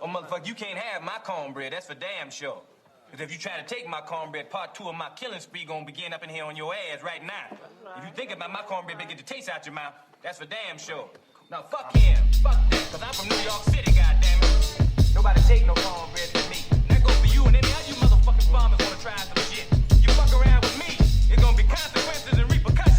Oh, motherfucker, you can't have my cornbread. That's for damn sure. Because if you try to take my cornbread, part 2 of my killing spree gonna begin up in here on your ass right now. If you think about my cornbread, get the taste out your mouth. That's for damn sure. Now, fuck him. Fuck that. Because I'm from New York City, goddammit. Nobody take no cornbread from me. That goes for you and any other you motherfucking farmers wanna try some shit. You fuck around with me, it's gonna be consequences and repercussions.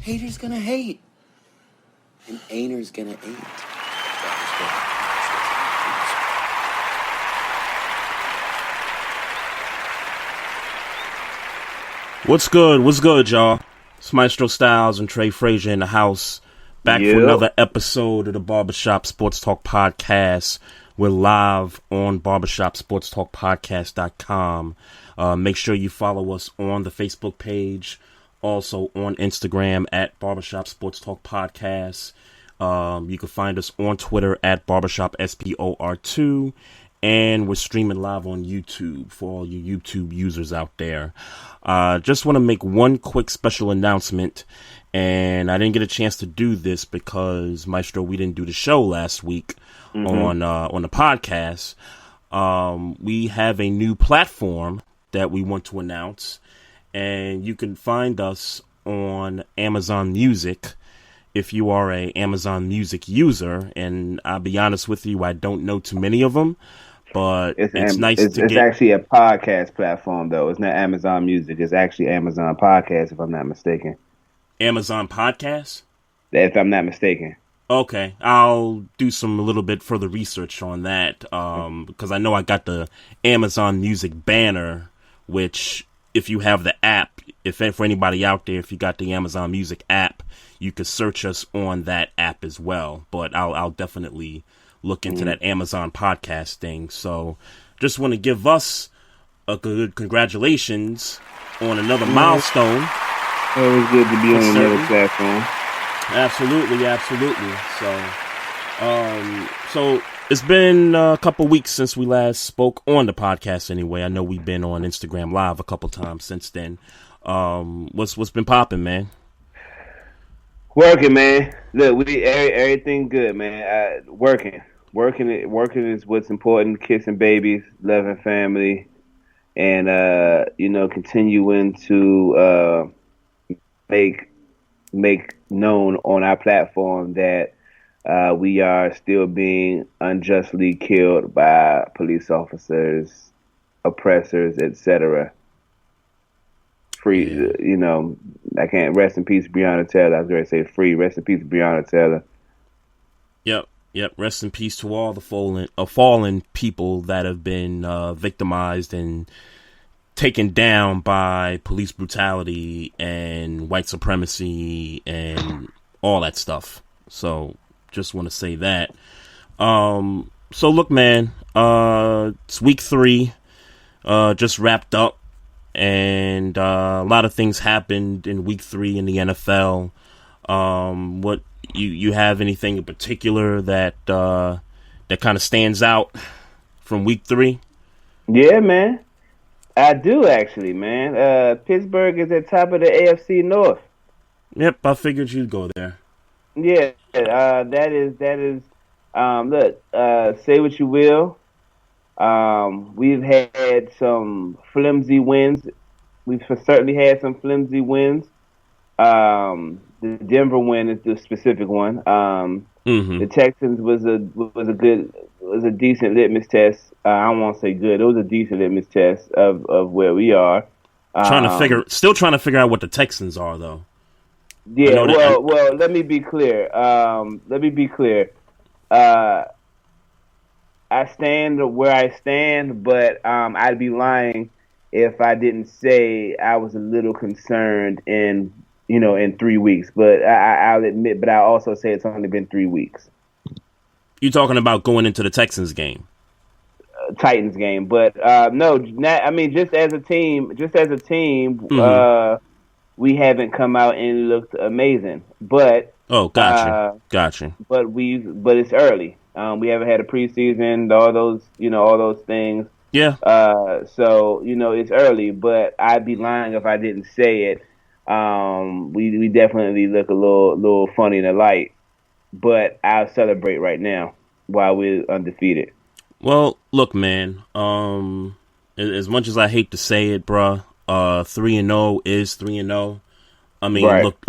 Haters gonna hate, and ain'ters gonna ain't. What's good? What's good, y'all? It's Maestro Styles and Trey Fraser in the house. Back for another episode of the Barbershop Sports Talk Podcast. We're live on barbershopsportstalkpodcast.com. Make sure you follow us on the Facebook page. Also on Instagram at Barbershop Sports Talk Podcast. You can find us on Twitter at Barbershop SPOR2. And we're streaming live on YouTube for all you YouTube users out there. Just want to make one quick special announcement. And I didn't get a chance to do this because, Maestro, we didn't do the show last week on the podcast. We have a new platform that we want to announce. And you can find us on Amazon Music if you are a Amazon Music user. And I'll be honest with you, I don't know too many of them, but it's nice to get... It's actually a podcast platform, though. It's not Amazon Music. It's actually Amazon Podcast, if I'm not mistaken. Amazon Podcast? If I'm not mistaken. Okay, I'll do a little bit further research on that, because I know I got the Amazon Music banner, which... If you have the app, for anybody out there, if you got the Amazon Music app, you could search us on that app as well. But I'll definitely look into that Amazon podcast thing. So just want to give us a good congratulations on another milestone. It was good to be on another platform. Absolutely. So it's been a couple weeks since we last spoke on the podcast anyway. I know we've been on Instagram Live a couple times since then. What's been popping, man? Working, man. Look, everything good, man. Working is what's important. Kissing babies, loving family, and continuing to make known on our platform that we are still being unjustly killed by police officers, oppressors, etc. Free, I can't rest in peace, Breonna Taylor. I was going to say free. Rest in peace, Breonna Taylor. Yep. Rest in peace to all the fallen people that have been victimized and taken down by police brutality and white supremacy and all that stuff. So. Just want to say that. So look, man, it's week 3, just wrapped up, and a lot of things happened in week 3 in the NFL. What you have anything in particular that kind of stands out from week 3? Yeah, man, I do actually, man. Pittsburgh is at top of the AFC North. Yep, I figured you'd go there. Yeah, that is. Look, say what you will. We've had some flimsy wins. We've certainly had some flimsy wins. The Denver win is the specific one. The Texans was a decent litmus test. I don't want to say good. It was a decent litmus test of where we are. Still trying to figure out what the Texans are, though. Yeah, well, let me be clear. I stand where I stand, but I'd be lying if I didn't say I was a little concerned in 3 weeks. But I'll admit, but I'll also say it's only been 3 weeks. You talking about going into the Texans game? Titans game, but no, I mean just as a team, we haven't come out and looked amazing. But gotcha. But it's early. We haven't had a preseason, all those things. Yeah. So it's early, but I'd be lying if I didn't say it. We definitely look a little funny in the light, but I'll celebrate right now while we're undefeated. Well, look, man. As much as I hate to say it, bruh, 3-0 is 3-0. I mean, right. Look.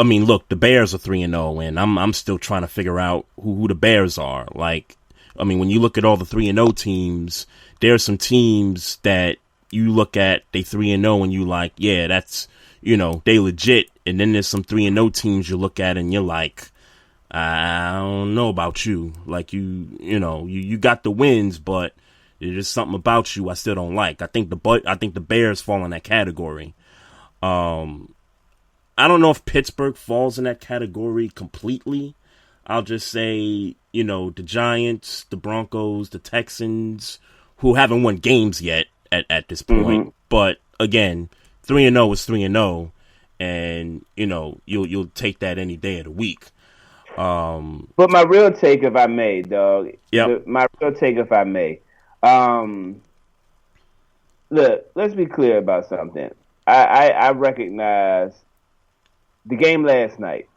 The Bears are 3-0, and I'm still trying to figure out who the Bears are. Like, I mean, when you look at all the 3-0 teams, there are some teams that you look at, they 3-0, and you like, yeah, that's they legit. And then there's some 3-0 teams you look at, and you're like, I don't know about you. Like you got the wins, but there's just something about you I still don't like. I think the Bears fall in that category. I don't know if Pittsburgh falls in that category completely. I'll just say, the Giants, the Broncos, the Texans, who haven't won games yet at this point. Mm-hmm. But again, 3-0 is 3-0, and you'll take that any day of the week. But my real take, if I may, dog. Yeah. My real take, if I may. Look, let's be clear about something. I recognize the game last night.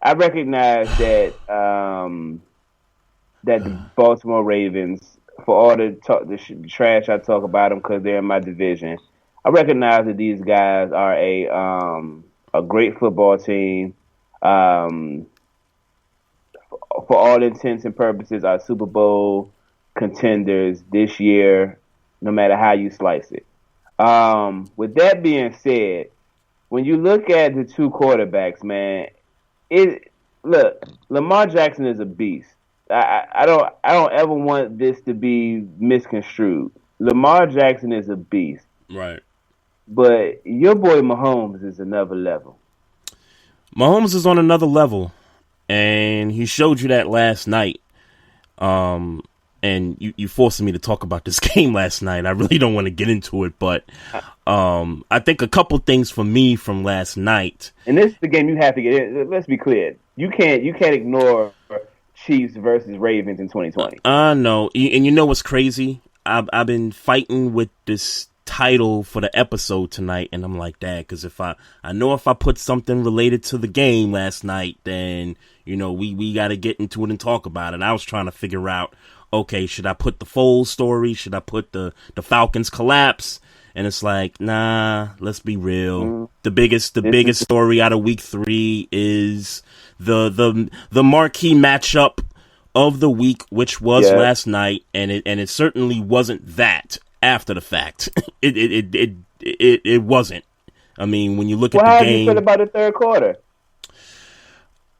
I recognize that that the Baltimore Ravens, for all the trash I talk about them because they're in my division, I recognize that these guys are a great football team. For all intents and purposes, are Super Bowl contenders this year, no matter how you slice it. With that being said, when you look at the two quarterbacks, man, Lamar Jackson is a beast. I don't ever want this to be misconstrued. Lamar Jackson is a beast. Right. But your boy Mahomes is another level. Mahomes is on another level. And he showed you that last night. And you forced me to talk about this game last night. I really don't want to get into it, but I think a couple things for me from last night. And this is the game you have to get in. Let's be clear. You can't ignore Chiefs versus Ravens in 2020. No. And you know what's crazy? I've been fighting with this title for the episode tonight, and I'm like, Dad, because if I know if I put something related to the game last night, then we got to get into it and talk about it. And I was trying to figure out, okay, should I put the Foles story? Should I put the Falcons collapse? And it's like, nah, let's be real. The biggest story out of week 3 is the marquee matchup of the week, which was last night, and it certainly wasn't that. After the fact, it wasn't. I mean, when you look at the game, how do you feel about the third quarter?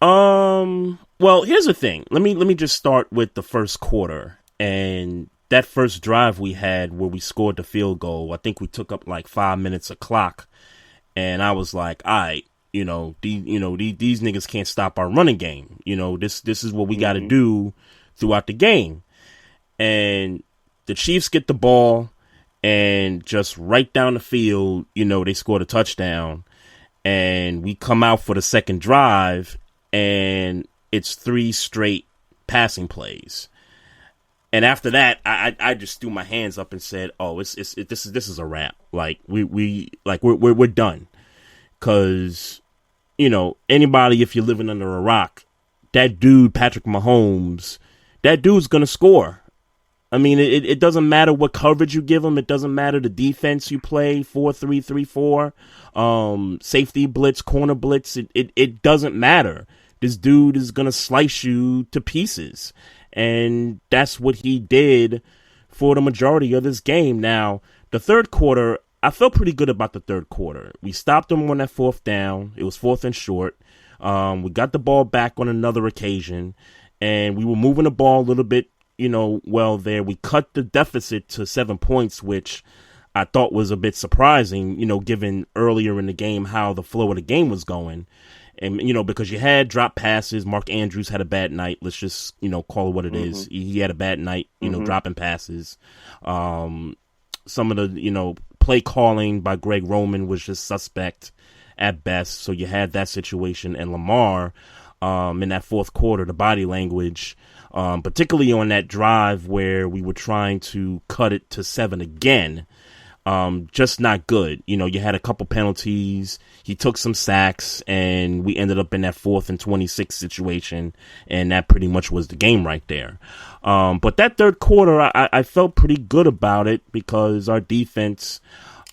Well, here's the thing. Let me just start with the first quarter and that first drive we had where we scored the field goal. I think we took up like 5 minutes of clock, and I was like, all right, these niggas can't stop our running game. This is what we got to do throughout the game, and the Chiefs get the ball. And just right down the field, they scored a touchdown. And we come out for the second drive, and it's 3 straight passing plays. And after that, I just threw my hands up and said, "Oh, this is a wrap. Like we're done." Because anybody, if you're living under a rock, that dude Patrick Mahomes, that dude's gonna score. I mean, it doesn't matter what coverage you give him. It doesn't matter the defense you play, 4-3-3-4, safety blitz, corner blitz. It doesn't matter. This dude is going to slice you to pieces. And that's what he did for the majority of this game. Now, the third quarter, I felt pretty good about the third quarter. We stopped him on that 4th down. It was 4th and short. We got the ball back on another occasion. and we were moving the ball a little bit, well there. We cut the deficit to 7 points, which I thought was a bit surprising, given earlier in the game how the flow of the game was going. And, because you had drop passes. Mark Andrews had a bad night. Let's just, call it what it is. He had a bad night, dropping passes. Some of the, play calling by Greg Roman was just suspect at best. So you had that situation. And Lamar, in that fourth quarter, the body language, particularly on that drive where we were trying to cut it to 7 again, just not good. You had a couple penalties. He took some sacks, and we ended up in that 4th and 26 situation, and that pretty much was the game right there. But that third quarter, I felt pretty good about it because our defense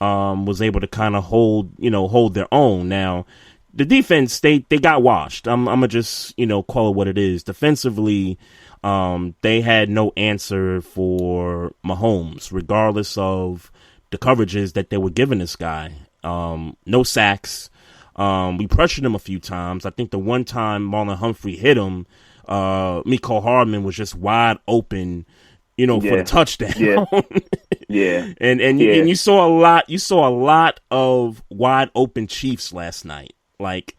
was able to kind of hold their own. Now, the defense, they got washed. I'm gonna just call it what it is. Defensively, they had no answer for Mahomes, regardless of the coverages that they were giving this guy. No sacks. We pressured him a few times. I think the one time Marlon Humphrey hit him, Mecole Hardman was just wide open, for the touchdown. Yeah. Yeah. And you saw a lot of wide open Chiefs last night. Like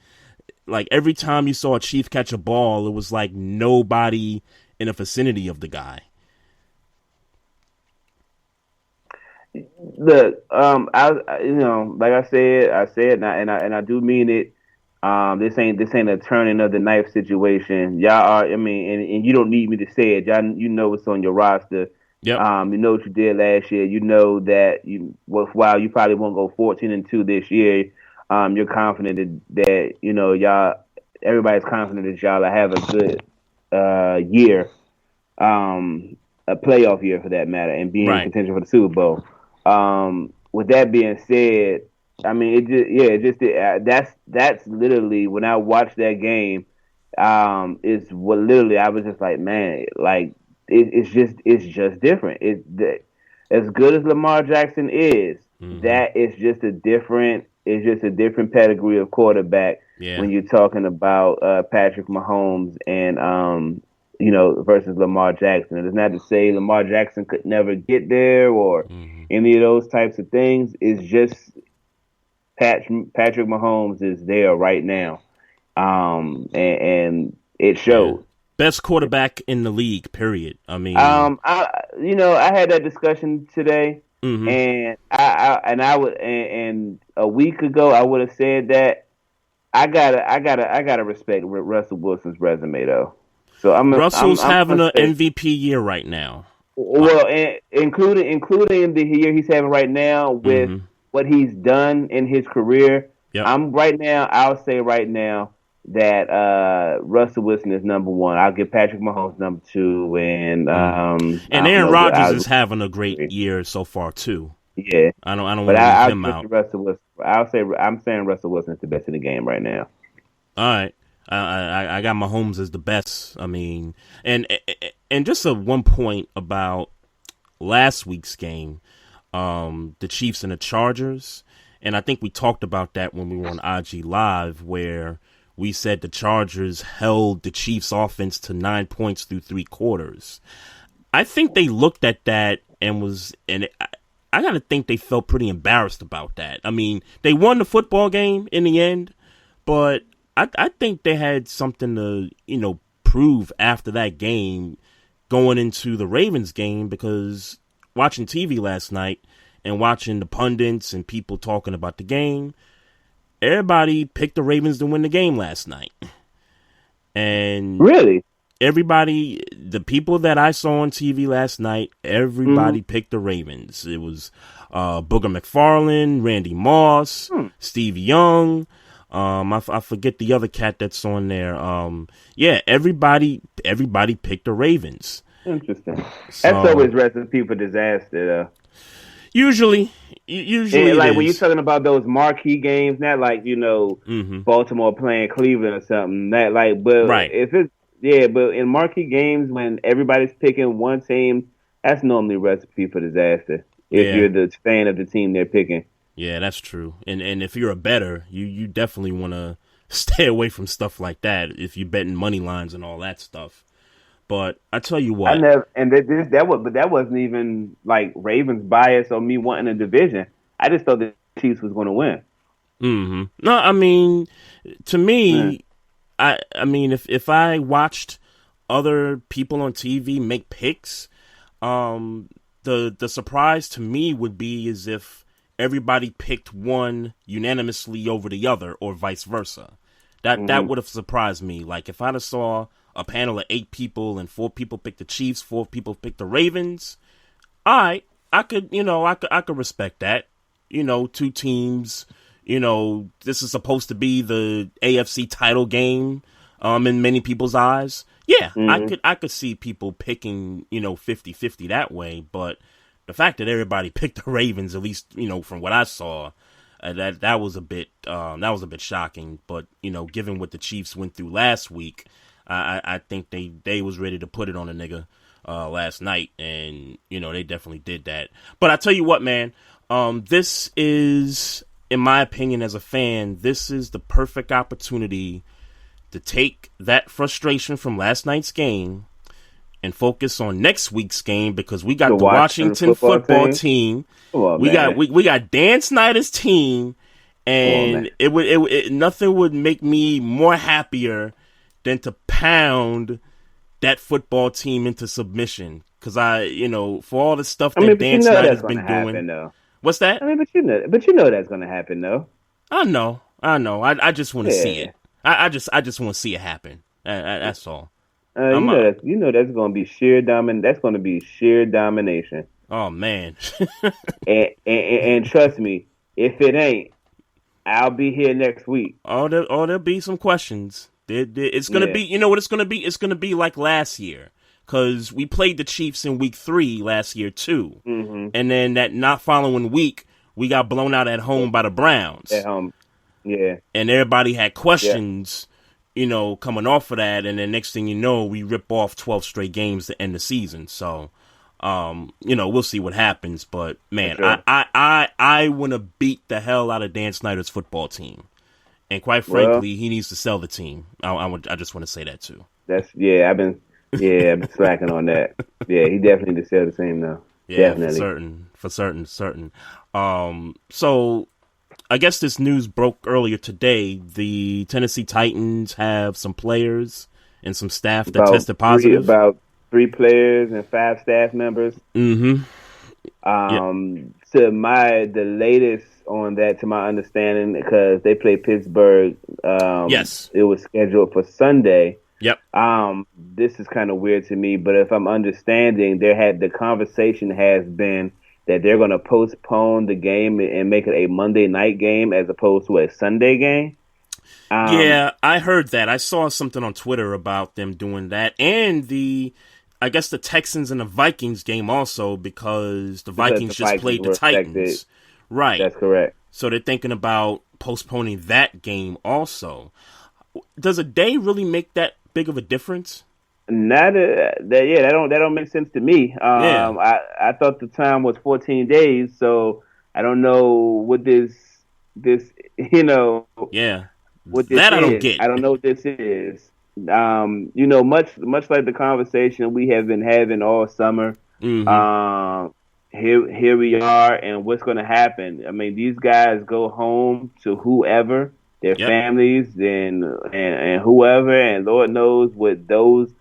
every time you saw a Chief catch a ball, it was like nobody in the vicinity of the guy. Look, I like I said, and I do mean it. This ain't a turning of the knife situation. Y'all are, and you don't need me to say it. Y'all, what's on your roster. Yep. You know what you did last year. You know that while you probably won't go 14-2 this year, you're confident that y'all, everybody's confident that y'all have a good year, a playoff year for that matter, and be in contention for the Super Bowl. With that being said, that's literally when I watched that game, is what literally I was just like, man, like it's just different. As good as Lamar Jackson is, that is just a different pedigree of quarterback when you're talking about Patrick Mahomes and versus Lamar Jackson. And it's not to say Lamar Jackson could never get there or any of those types of things. It's just Patrick Mahomes is there right now, and it showed. Yeah. Best quarterback in the league, period. I had that discussion today, and and a week ago I would have said that I gotta respect Russell Wilson's resume though. So Russell's having an MVP year right now. Well, including the year he's having right now with what he's done in his career. Yep. I'll say right now that Russell Wilson is number one. I'll give Patrick Mahomes number two, and Aaron Rodgers is having a great year so far too. Yeah, I don't want to leave him out. Russell Wilson. I'm saying Russell Wilson is the best in the game right now. All right. I got Mahomes as the best. And just a one point about last week's game, the Chiefs and the Chargers, and I think we talked about that when we were on IG Live, where we said the Chargers held the Chiefs' offense to 9 points through 3 quarters. I think they looked at that I gotta think they felt pretty embarrassed about that. They won the football game in the end, but I think they had something to, prove after that game going into the Ravens game, because watching TV last night and watching the pundits and people talking about the game, everybody picked the Ravens to win the game last night. And really, everybody, the people that I saw on TV last night, everybody picked the Ravens. It was Booger McFarland, Randy Moss, Steve Young. I forget the other cat that's on there. Everybody picked the Ravens. Interesting. That's always recipe for disaster, though. Usually like when you're talking about those marquee games, not like Baltimore playing Cleveland or something. That but in marquee games when everybody's picking one team, that's normally a recipe for disaster. If you're the fan of the team they're picking. Yeah, that's true. And if you're a bettor, you definitely want to stay away from stuff like that if you're betting money lines and all that stuff. But I tell you what, but that wasn't even like Ravens bias or me wanting a division. I just thought the Chiefs was going to win. Mm-hmm. No, I mean, to me, Mm. I mean, if I watched other people on TV make picks, the surprise to me would be is if everybody picked one unanimously over the other, or vice versa. That would have surprised me. Like if I'd have saw a panel of 8 people and 4 people picked the Chiefs, 4 people picked the Ravens, I could respect that. 2 teams. This is supposed to be the AFC title game, in many people's eyes. Yeah, I could see people picking, 50-50 that way, but the fact that everybody picked the Ravens, at least, from what I saw, that was a bit shocking. But, given what the Chiefs went through last week, I think they was ready to put it on a nigga last night, and, they definitely did that. But I tell you what, man, this is, in my opinion as a fan, this is the perfect opportunity to take that frustration from last night's game and focus on next week's game, because we got the Washington football team. On, we got Dan Snyder's team, and nothing would make me more happier than to pound that football team into submission. Because for all the stuff that Dan Snyder's been doing. Though. What's that? I mean, but you know that's going to happen, though. I know. I just want to see it. I just want to see it happen. That's all. You know that's going to be sheer That's going to be sheer domination. Oh man. and trust me, if it ain't, I'll be here next week. There'll be some questions. It's going to be. You know what it's going to be? It's going to be like last year. Because we played the Chiefs in week 3 last year, too. Mm-hmm. And then that not following week, we got blown out at home by the Browns. At home, yeah. And everybody had questions, coming off of that. And then next thing you know, we rip off 12 straight games to end the season. So, we'll see what happens. But, man, sure. I want to beat the hell out of Dan Snyder's football team. And quite frankly, he needs to sell the team. I just want to say that, too. I've been slacking on that. Yeah, he definitely needs to sell the team now. Yeah, definitely. For certain. So I guess this news broke earlier today. The Tennessee Titans have some players and some staff that tested positive. About 3 players and 5 staff members. Mm-hmm. The latest on that, to my understanding, because they played Pittsburgh. Yes. It was scheduled for Sunday. Yep. This is kind of weird to me, but if I'm understanding, the conversation has been that they're going to postpone the game and make it a Monday night game as opposed to a Sunday game. Yeah, I heard that. I saw something on Twitter about them doing that, and I guess the Texans and the Vikings game also, because the Vikings just played the Titans. Affected. Right. That's correct. So they're thinking about postponing that game also. Does a day really make that big of a difference? That don't make sense to me. I thought the time was 14 days, so I don't know what this Yeah. What this that is. I don't get. I don't know what this is. Much like the conversation we have been having all summer. Mm-hmm. Here we are, and what's going to happen? I mean, these guys go home to whoever, their families, and whoever, and Lord knows what those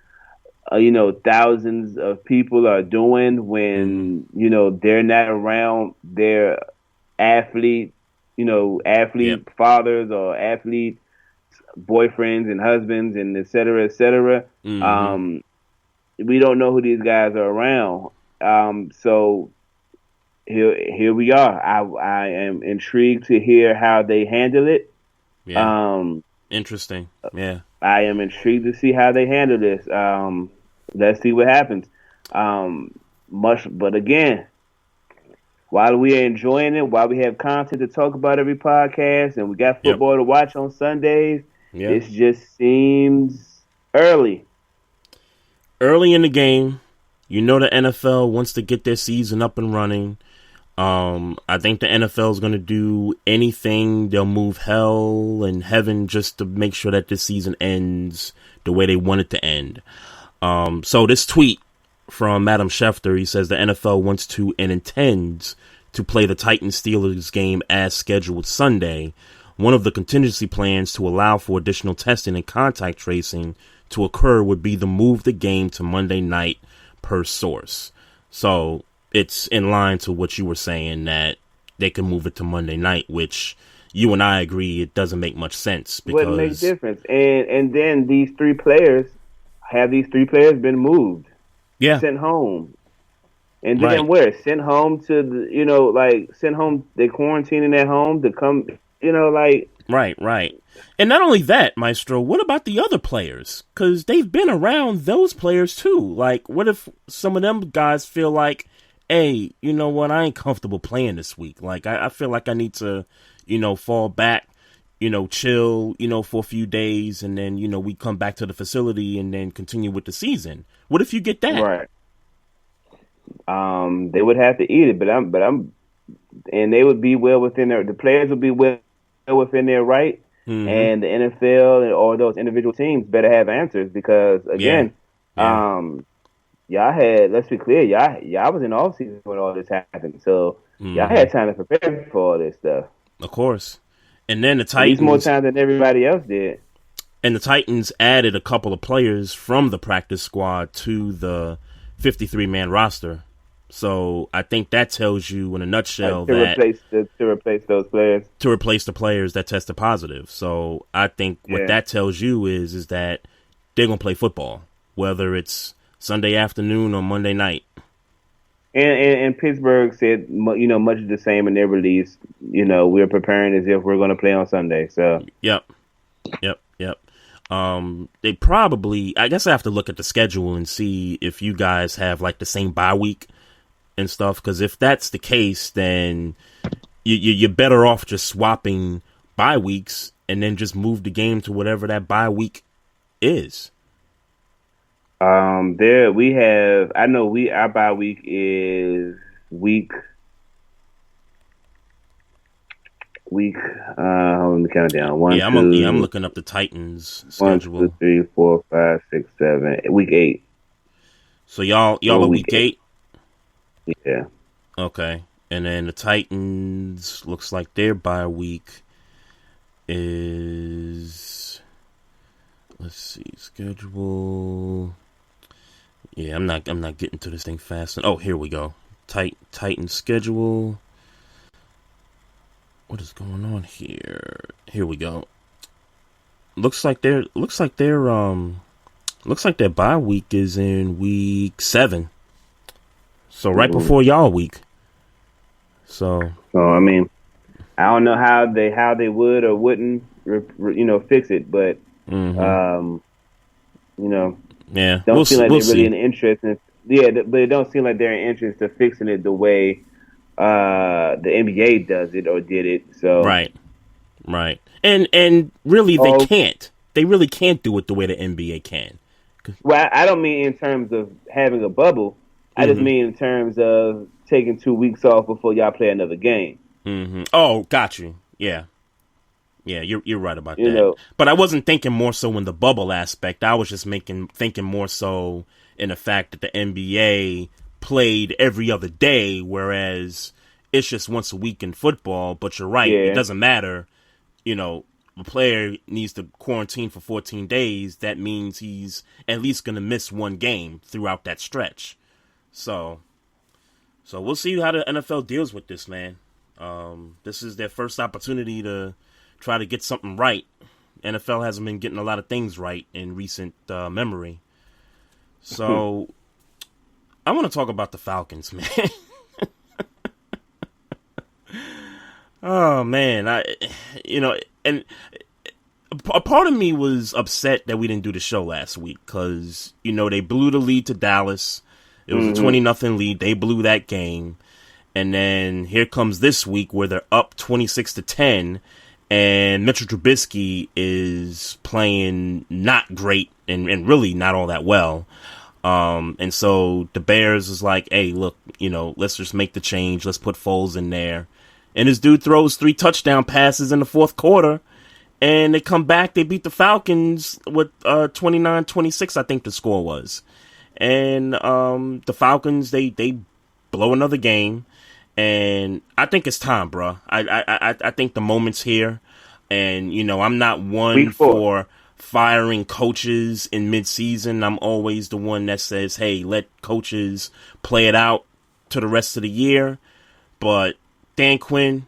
thousands of people are doing when they're not around their athlete fathers or athlete boyfriends and husbands and et cetera, et cetera. Mm-hmm. We don't know who these guys are around. So here we are. I am intrigued to hear how they handle it. Yeah. Interesting. Yeah. I am intrigued to see how they handle this. Let's see what happens. But again, while we are enjoying it, while we have content to talk about every podcast, and we got football to watch on Sundays, it just seems early. Early in the game. The NFL wants to get their season up and running. I think the NFL is going to do anything. They'll move hell and heaven just to make sure that this season ends the way they want it to end. So this tweet from Adam Schefter, he says the NFL wants to and intends to play the Titans-Steelers game as scheduled Sunday. One of the contingency plans to allow for additional testing and contact tracing to occur would be to move the game to Monday night per source. So it's in line to what you were saying, that they can move it to Monday night, which you and I agree it doesn't make much sense. Because what makes difference? And then these three players been moved? Yeah. Sent home. And then where? Sent home to the, sent home, they quarantining at home to come, Right. And not only that, Maestro, what about the other players? Because they've been around those players too. Like, what if some of them guys feel like, hey, you know what, I ain't comfortable playing this week. Like, I feel like I need to, fall back, chill, for a few days, and then, we come back to the facility and then continue with the season. What if you get that? Right. They would have to eat it, and they would be well within the players would be well within their right, and the NFL or those individual teams better have answers, because again, y'all had, let's be clear, y'all was in off season when all this happened, so y'all had time to prepare for all this stuff. Of course. And then the Titans, more time than everybody else did. And the Titans added a couple of players from the practice squad to the 53-man roster. So I think that tells you in a nutshell to replace those players, to replace the players that tested positive. So I think what that tells you is that they're gonna play football, whether it's Sunday afternoon or Monday night. And Pittsburgh said, much of the same in their release. We're preparing as if we're going to play on Sunday. So Yep. They probably, I guess I have to look at the schedule and see if you guys have like the same bye week and stuff. Because if that's the case, then you're better off just swapping bye weeks and then just move the game to whatever that bye week is. There we have. I know our bye week is week. Let me count it down. I'm looking up the Titans schedule. 1, 2, 3, 4, 5, 6, 7. Week 8. So y'all are week 8. Yeah. Okay, and then the Titans looks like their bye week is. Let's see, schedule. Yeah, I'm not getting to this thing fast. Oh, here we go. Titan schedule. What is going on here? Here we go. Looks like their bye week is in week 7. So right before y'all week. So I mean, I don't know how they would or wouldn't fix it, but yeah, don't seem like they're really in interest in, but it don't seem like they're in interest to fixing it the way the NBA does it or did it. So right, and really they can't. They really can't do it the way the NBA can. Well, I don't mean in terms of having a bubble. I just mean in terms of taking 2 weeks off before y'all play another game. Mm-hmm. Oh, got you. Yeah, you're right about that. But I wasn't thinking more so in the bubble aspect. I was just thinking more so in the fact that the NBA played every other day, whereas it's just once a week in football. But you're right. It doesn't matter. The player needs to quarantine for 14 days. That means he's at least going to miss one game throughout that stretch. So we'll see how the NFL deals with this, man. This is their first opportunity to try to get something right. NFL hasn't been getting a lot of things right in recent memory. So I want to talk about the Falcons, man. Oh, man. And a part of me was upset that we didn't do the show last week because, they blew the lead to Dallas. It was a 20-0 lead. They blew that game. And then here comes this week where they're up 26-10, and Mitchell Trubisky is playing not great and really not all that well. And so the Bears is like, hey, look, let's just make the change. Let's put Foles in there. And this dude throws 3 touchdown passes in the fourth quarter, And they come back, they beat the Falcons with 29-26, I think the score was. And the Falcons, they blow another game. And I think it's time, bro. I think the moment's here. And, I'm not one for firing coaches in midseason. I'm always the one that says, hey, let coaches play it out to the rest of the year. But Dan Quinn,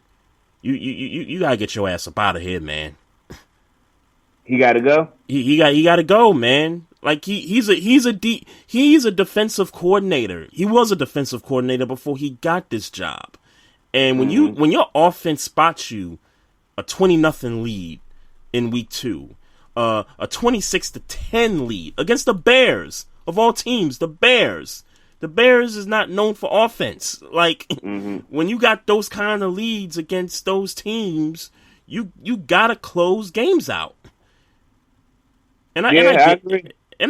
you gotta get your ass up out of here, man. He gotta go. He gotta go, man. Like he's a defensive coordinator. He was a defensive coordinator before he got this job. And when your offense spots you a 20-0 lead in week 2, a 26-10 lead against the Bears of all teams, the Bears is not known for offense. Like when you got those kind of leads against those teams, you gotta close games out. And I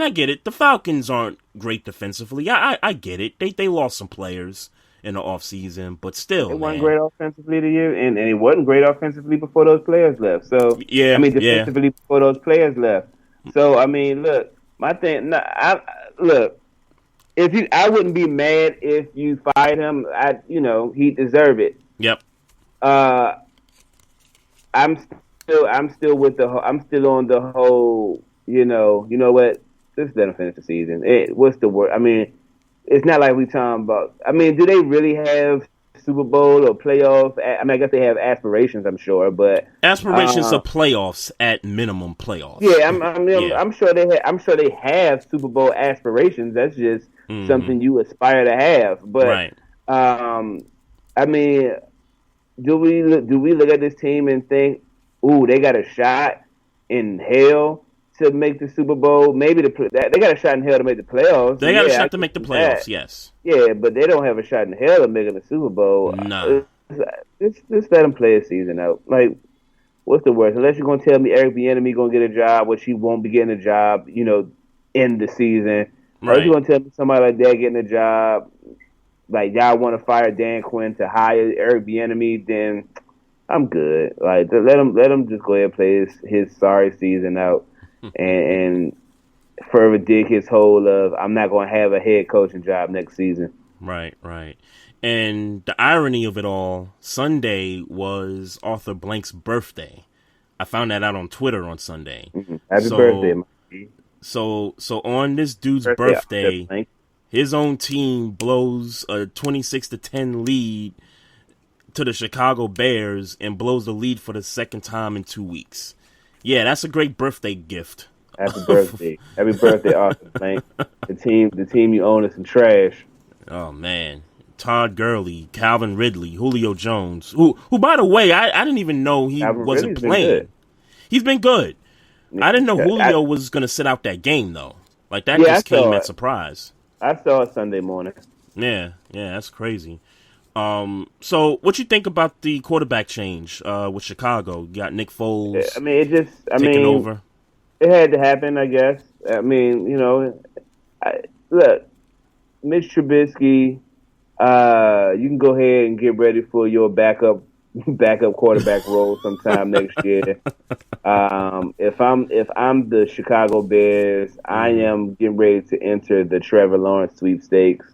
get it. The Falcons aren't great defensively. I get it. They lost some players in the offseason, but still, it wasn't great offensively the year, and it wasn't great offensively before those players left. So defensively before those players left. So look, my thing. I wouldn't be mad if you fired him. He deserved it. Yep. I'm still on the whole. You know what? Just let him finish the season. What's the word? It's not like we talking about. Do they really have Super Bowl or playoff? I guess they have aspirations. I'm sure, but aspirations of playoffs at minimum playoffs. Yeah, I'm sure they. I'm sure they have Super Bowl aspirations. That's just something you aspire to have. But right. Do we look at this team and think, ooh, they got a shot in hell to make the Super Bowl? Maybe they got a shot in hell to make the playoffs. They got a shot to make the playoffs, yes. Yeah, but they don't have a shot in hell of making the Super Bowl. No. Just let them play a season out. Like, what's the worst? Unless you're going to tell me Eric Bieniemy going to get a job, which he won't be getting a job, in the season. Right. Or if you're going to tell me somebody like that getting a job, like y'all want to fire Dan Quinn to hire Eric Bieniemy, then I'm good. Like, let him just go ahead and play his sorry season out. And further dig his hole of, I'm not going to have a head coaching job next season. Right. And the irony of it all, Sunday was Arthur Blank's birthday. I found that out on Twitter on Sunday. Mm-hmm. Happy birthday, Mikey. So on this dude's birthday, his own team blows a 26-10 lead to the Chicago Bears and blows the lead for the second time in 2 weeks. Yeah, that's a great birthday gift. Happy birthday. Happy birthday, Arthur Blank. The team you own is some trash. Oh, man. Todd Gurley, Calvin Ridley, Julio Jones, who by the way, I didn't even know he wasn't playing. He's been good. I didn't know Julio was going to sit out that game, though. Like, that just came as surprise. I saw it Sunday morning. Yeah, that's crazy. So what you think about the quarterback change with Chicago? You got Nick Foles. Taking over. It had to happen, I guess. Look, Mitch Trubisky. You can go ahead and get ready for your backup quarterback role sometime next year. If I'm the Chicago Bears, I am getting ready to enter the Trevor Lawrence sweepstakes.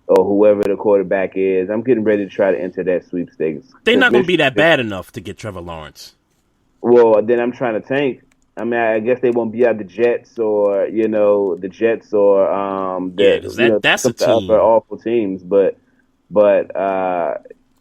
Or whoever the quarterback is, I'm getting ready to try to enter that sweepstakes. They're not going to be that bad enough to get Trevor Lawrence. Well, then I'm trying to tank. I guess they won't be out the Jets or that's a team. Other awful teams, but get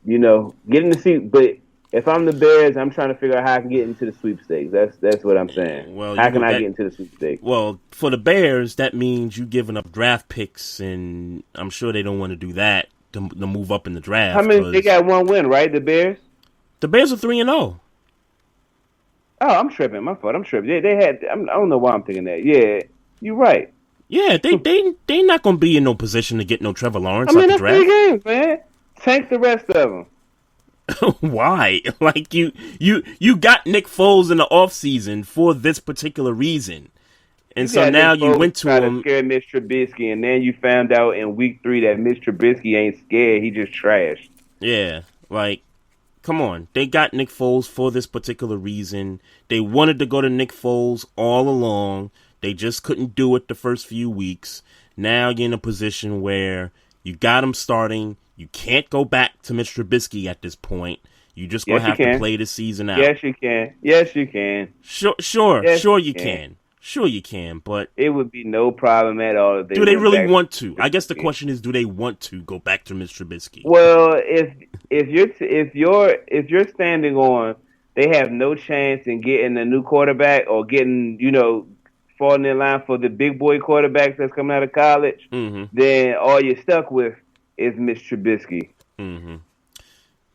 in the seat. But if I'm the Bears, I'm trying to figure out how I can get into the sweepstakes. That's what I'm saying. Well, how can I get into the sweepstakes? Well, for the Bears, that means you giving up draft picks, and I'm sure they don't want to do that to move up in the draft. How many? They got one win, right? The Bears. The Bears are 3-0. Oh, I'm tripping. My fault. I'm tripping. They had. I don't know why I'm thinking that. Yeah, you're right. Yeah, they not gonna be in no position to get no Trevor Lawrence out the draft. That's 3 games, man. Tank the rest of them. Why? Like you got Nick Foles in the offseason for this particular reason, and so now you went to him. Scare Mitch Trubisky, and then you found out in week 3 that Mitch Trubisky ain't scared. He just trashed. Yeah, like Come on. They got Nick Foles for this particular reason. They wanted to go to Nick Foles all along. They just couldn't do it the first few weeks. Now you're in a position where you got him starting. You can't go back to Mr. Trubisky at this point. You just gonna have to play the season out. Yes, you can. Yes, you can. Sure you can. Sure you can, but it would be no problem at all if they do they really want to? I guess the question is, do they want to go back to Mr. Trubisky? Well, if you're standing on, they have no chance in getting a new quarterback or getting, falling in line for the big boy quarterbacks that's coming out of college, then all you're stuck with is Mr. Trubisky.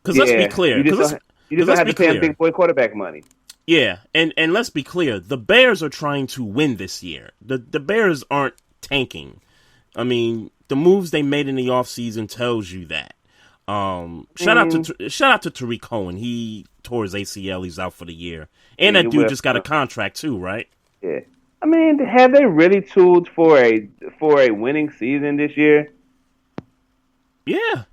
Because let's be clear. You just don't have to pay him big boy quarterback money. Yeah, and let's be clear. The Bears are trying to win this year. The Bears aren't tanking. I mean, the moves they made in the offseason tells you that. Shout out to Tariq Cohen. He tore his ACL. He's out for the year. And that dude just got a contract too, right? Yeah. I mean, have they really tooled for a winning season this year? Yeah.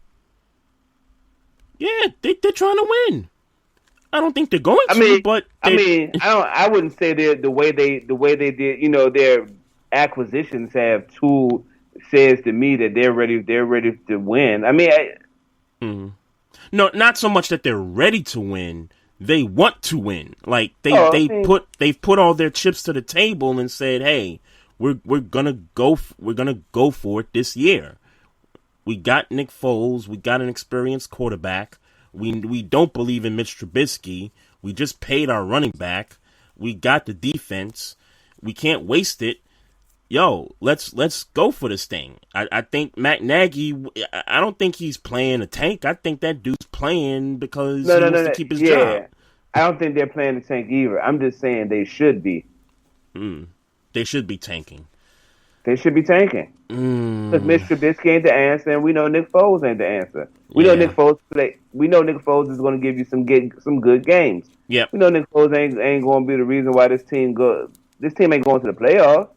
Yeah, they're trying to win. I don't think they're going to, but I wouldn't say they're the way they did. Their acquisitions have tooled. Says to me that they're ready to win. I mean, no, not so much that they're ready to win. They want to win. Like they've put all their chips to the table and said, "Hey, we're gonna go for it this year. We got Nick Foles. We got an experienced quarterback. We don't believe in Mitch Trubisky. We just paid our running back. We got the defense. We can't waste it. Yo, let's go for this thing." I think Matt Nagy, I don't think he's playing a tank. I think that dude's playing because he wants to keep his job. I don't think they're playing the tank either. I'm just saying they should be. They should be tanking. They should be tanking. Because Mr. Trubisky ain't the answer, and we know Nick Foles ain't the answer. We know Nick Foles is going to give you some good games. Yep. We know Nick Foles ain't going to be the reason why this team ain't going to the playoffs.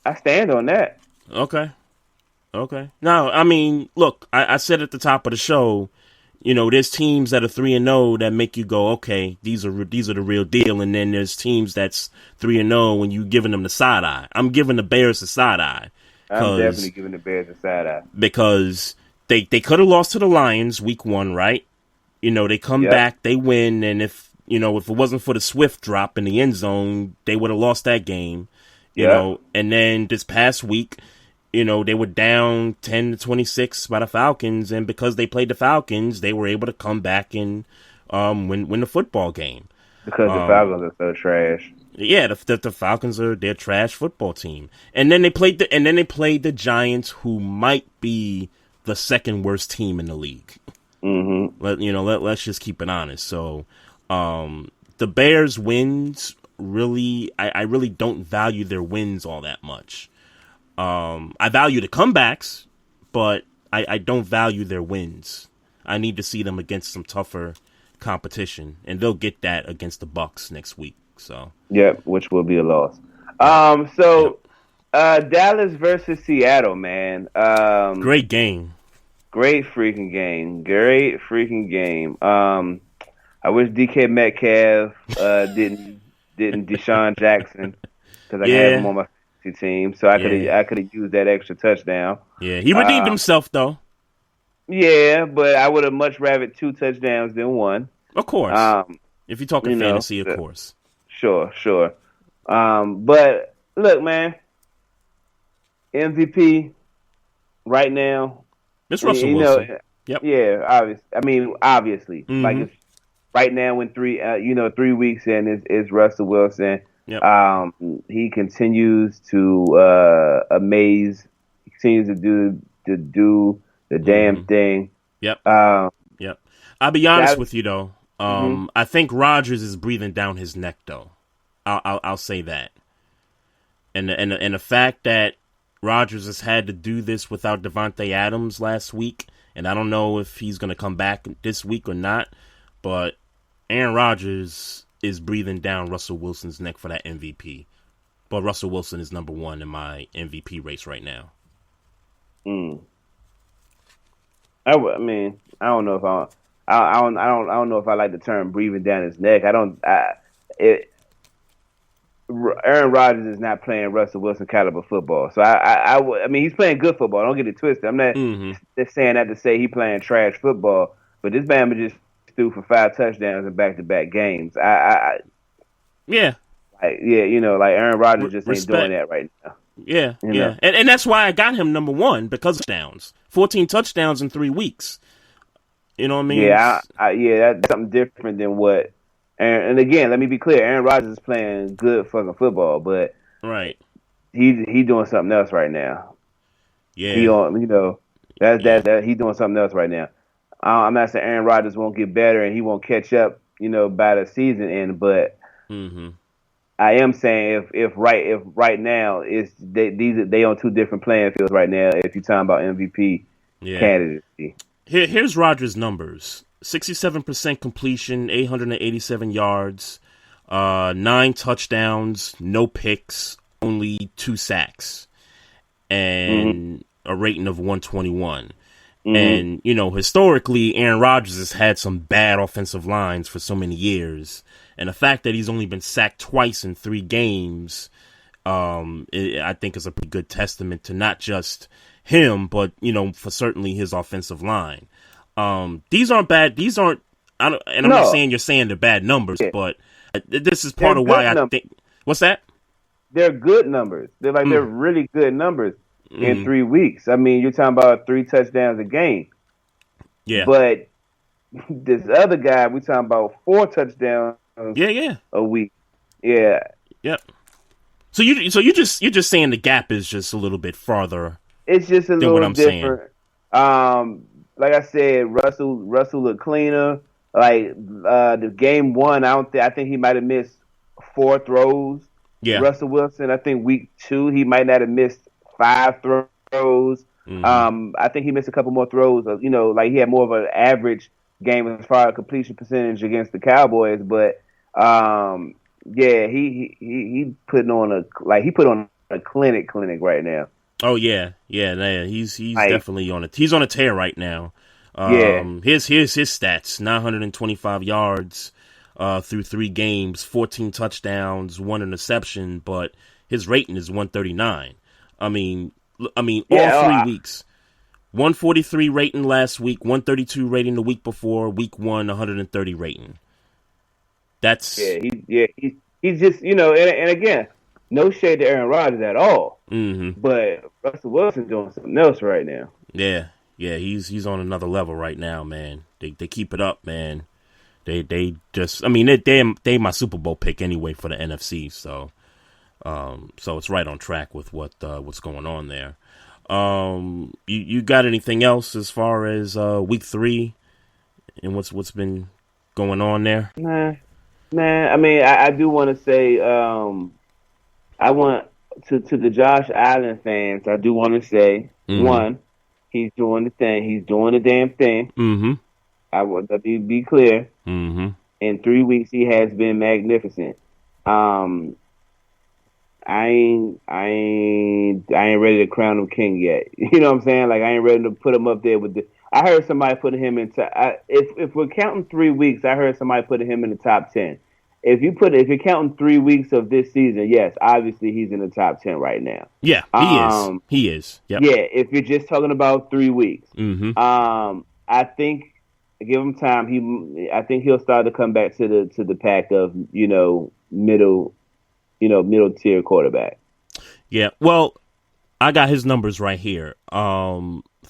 I stand on that. Okay. Now, I mean, look, I said at the top of the show, there's teams that are 3-0 that make you go, okay, these are the real deal, and then there's teams that's 3-0 when you giving them the side eye. I'm giving the Bears the side eye. I'm definitely giving the Bears the side eye because they could have lost to the Lions week 1, right? They come back, they win, and if it wasn't for the Swift drop in the end zone, they would have lost that game. And then this past week, they were down 10-26 by the Falcons, and because they played the Falcons, they were able to come back and win the football game. Because the Falcons are so trash. Yeah, the Falcons they're a trash football team, and then they played the Giants, who might be the second worst team in the league. Let's just keep it honest. So, the Bears wins. Really, I really don't value their wins all that much. I value the comebacks, but I don't value their wins. I need to see them against some tougher competition, and they'll get that against the Bucs next week. So which will be a loss. Dallas versus Seattle, man. Great game. Great freaking game. I wish DK Metcalf didn't Deshaun Jackson because I had him on my fantasy team, so I could have used that extra touchdown. Yeah, he redeemed himself though. Yeah, but I would have much rather 2 touchdowns than 1. Of course, if you're talking fantasy, of course. Sure. But look, man, MVP right now. It's Russell Wilson. Yep. Yeah, obviously, like it's right now in 3 weeks in is Russell Wilson. Yep. He continues to amaze. He continues to do the damn thing. Yep. Yep. I'll be honest with you though. I think Rodgers is breathing down his neck though. I'll say that. And the fact that Rodgers has had to do this without Devontae Adams last week, and I don't know if he's going to come back this week or not, but Aaron Rodgers is breathing down Russell Wilson's neck for that MVP. But Russell Wilson is number 1 in my MVP race right now. I don't know if I don't know if I like the term breathing down his neck. Aaron Rodgers is not playing Russell Wilson caliber football. So I mean, he's playing good football. Don't get it twisted. I'm not just saying that to say he's playing trash football. But this Bama just threw for 5 touchdowns in back-to-back games. Yeah. Like Aaron Rodgers just ain't doing that right now. Yeah, yeah. And that's why I got him number 1, because of touchdowns. 14 touchdowns in 3 weeks. You know what I mean? Yeah, that's something different than what. And again, let me be clear: Aaron Rodgers is playing good fucking football, but right, he doing something else right now. Yeah, he's doing something else right now. I'm not saying Aaron Rodgers won't get better and he won't catch up, by the season end, but I am saying if right now they on 2 different playing fields right now. If you're talking about MVP candidacy. Here's Rodgers' numbers: 67% completion, 887 yards, 9 touchdowns, no picks, only 2 sacks, and a rating of 121. And, historically, Aaron Rodgers has had some bad offensive lines for so many years. And the fact that he's only been sacked twice in 3 games, I think is a pretty good testament to not just him, but, for certainly his offensive line. These aren't bad. I'm not saying you're saying they're bad numbers, but this is part of why I think. What's that? They're good numbers. They're really good numbers in 3 weeks. I mean, you're talking about 3 touchdowns a game. Yeah. But this other guy, we're talking about 4 touchdowns. A week. Yeah. Yep. So you're just saying the gap is just a little bit farther. It's just a little what I'm different. Saying. Like I said, Russell looked cleaner. Like the game 1, I think he might have missed 4 throws. Yeah. Russell Wilson, I think week 2 he might not have missed 5 throws. I think he missed a couple more throws. Like he had more of an average game as far as completion percentage against the Cowboys, but he put on a clinic right now. Oh yeah. He's definitely on he's on a tear right now. Here's his stats: 925 yards through 3 games, 14 touchdowns, 1 interception, but his rating is 139. I mean, all 3 weeks. 143 rating last week, 132 rating the week before, week 1, 130 rating. That's he's just and again, no shade to Aaron Rodgers at all. But Russell Wilson doing something else right now. Yeah, he's on another level right now, man. They keep it up, man. They just, I mean, they my Super Bowl pick anyway for the NFC, so it's right on track with what's going on there. You got anything else as far as week 3 and what's been going on there? Nah. I mean, I do want to say, I want to the Josh Allen fans. I do want to say, one, he's doing the thing. He's doing the damn thing. I want to be clear. In 3 weeks, he has been magnificent. I ain't ready to crown him king yet. You know what I'm saying? Like, I ain't ready to put him up there with the. I heard somebody putting him into. If we're counting 3 weeks, I heard somebody putting him in the top 10. If you're counting 3 weeks of this season, yes, obviously he's in the top 10 right now. Yeah, he is. He is. Yep. Yeah, if you're just talking about 3 weeks, I think give him time. I think he'll start to come back to the pack of middle tier quarterback. Yeah, well, I got his numbers right here.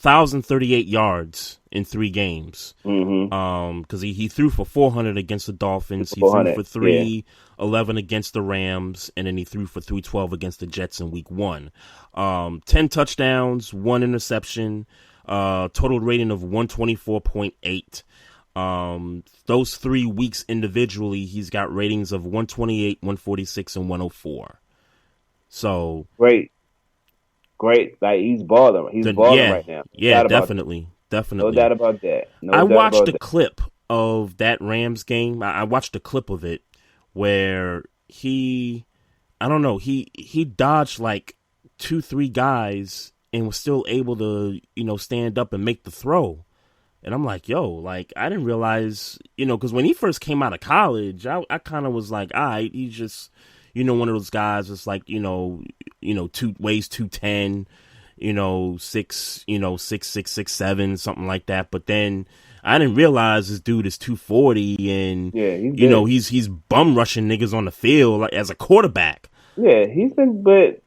1,038 yards in 3 games. Because he threw for 400 against the Dolphins. He threw for 311 against the Rams, and then he threw for 312 against the Jets in week 1. 10 touchdowns, 1 interception, total rating of 124.8. Those 3 weeks individually, he's got ratings of 128, 146, and 104. So great. Like, he's balling. He's balling right now. Yeah, definitely. No doubt about that. I watched a clip of that Rams game. I watched a clip of it where he dodged like 2-3 guys and was still able to, stand up and make the throw. And I'm like, yo, like, I didn't realize, because when he first came out of college, I kind of was like, all right, he's just, one of those guys that's like, weighs 210, 6'7", something like that. But then I didn't realize this dude is 240, and he's bum rushing niggas on the field like, as a quarterback. Yeah, he's been big,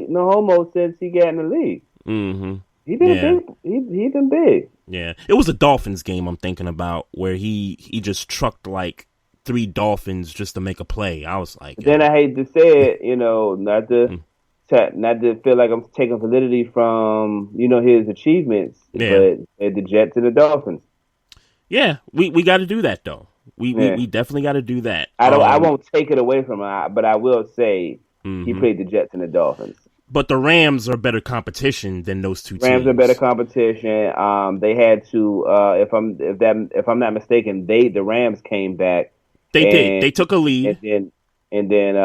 no homo, since he got in the league. Mm-hmm. He's been big. Yeah, it was a Dolphins game I'm thinking about where he just trucked like 3 Dolphins just to make a play. I was like, then I hate to say it, not to feel like I'm taking validity from his achievements, but the Jets and the Dolphins. Yeah, we got to do that though. We definitely got to do that. I won't take it away from him, but I will say he played the Jets and the Dolphins. But the Rams are better competition than those two teams. Rams are better competition. They had to, if I'm not mistaken, the Rams came back. They did. They took a lead, and then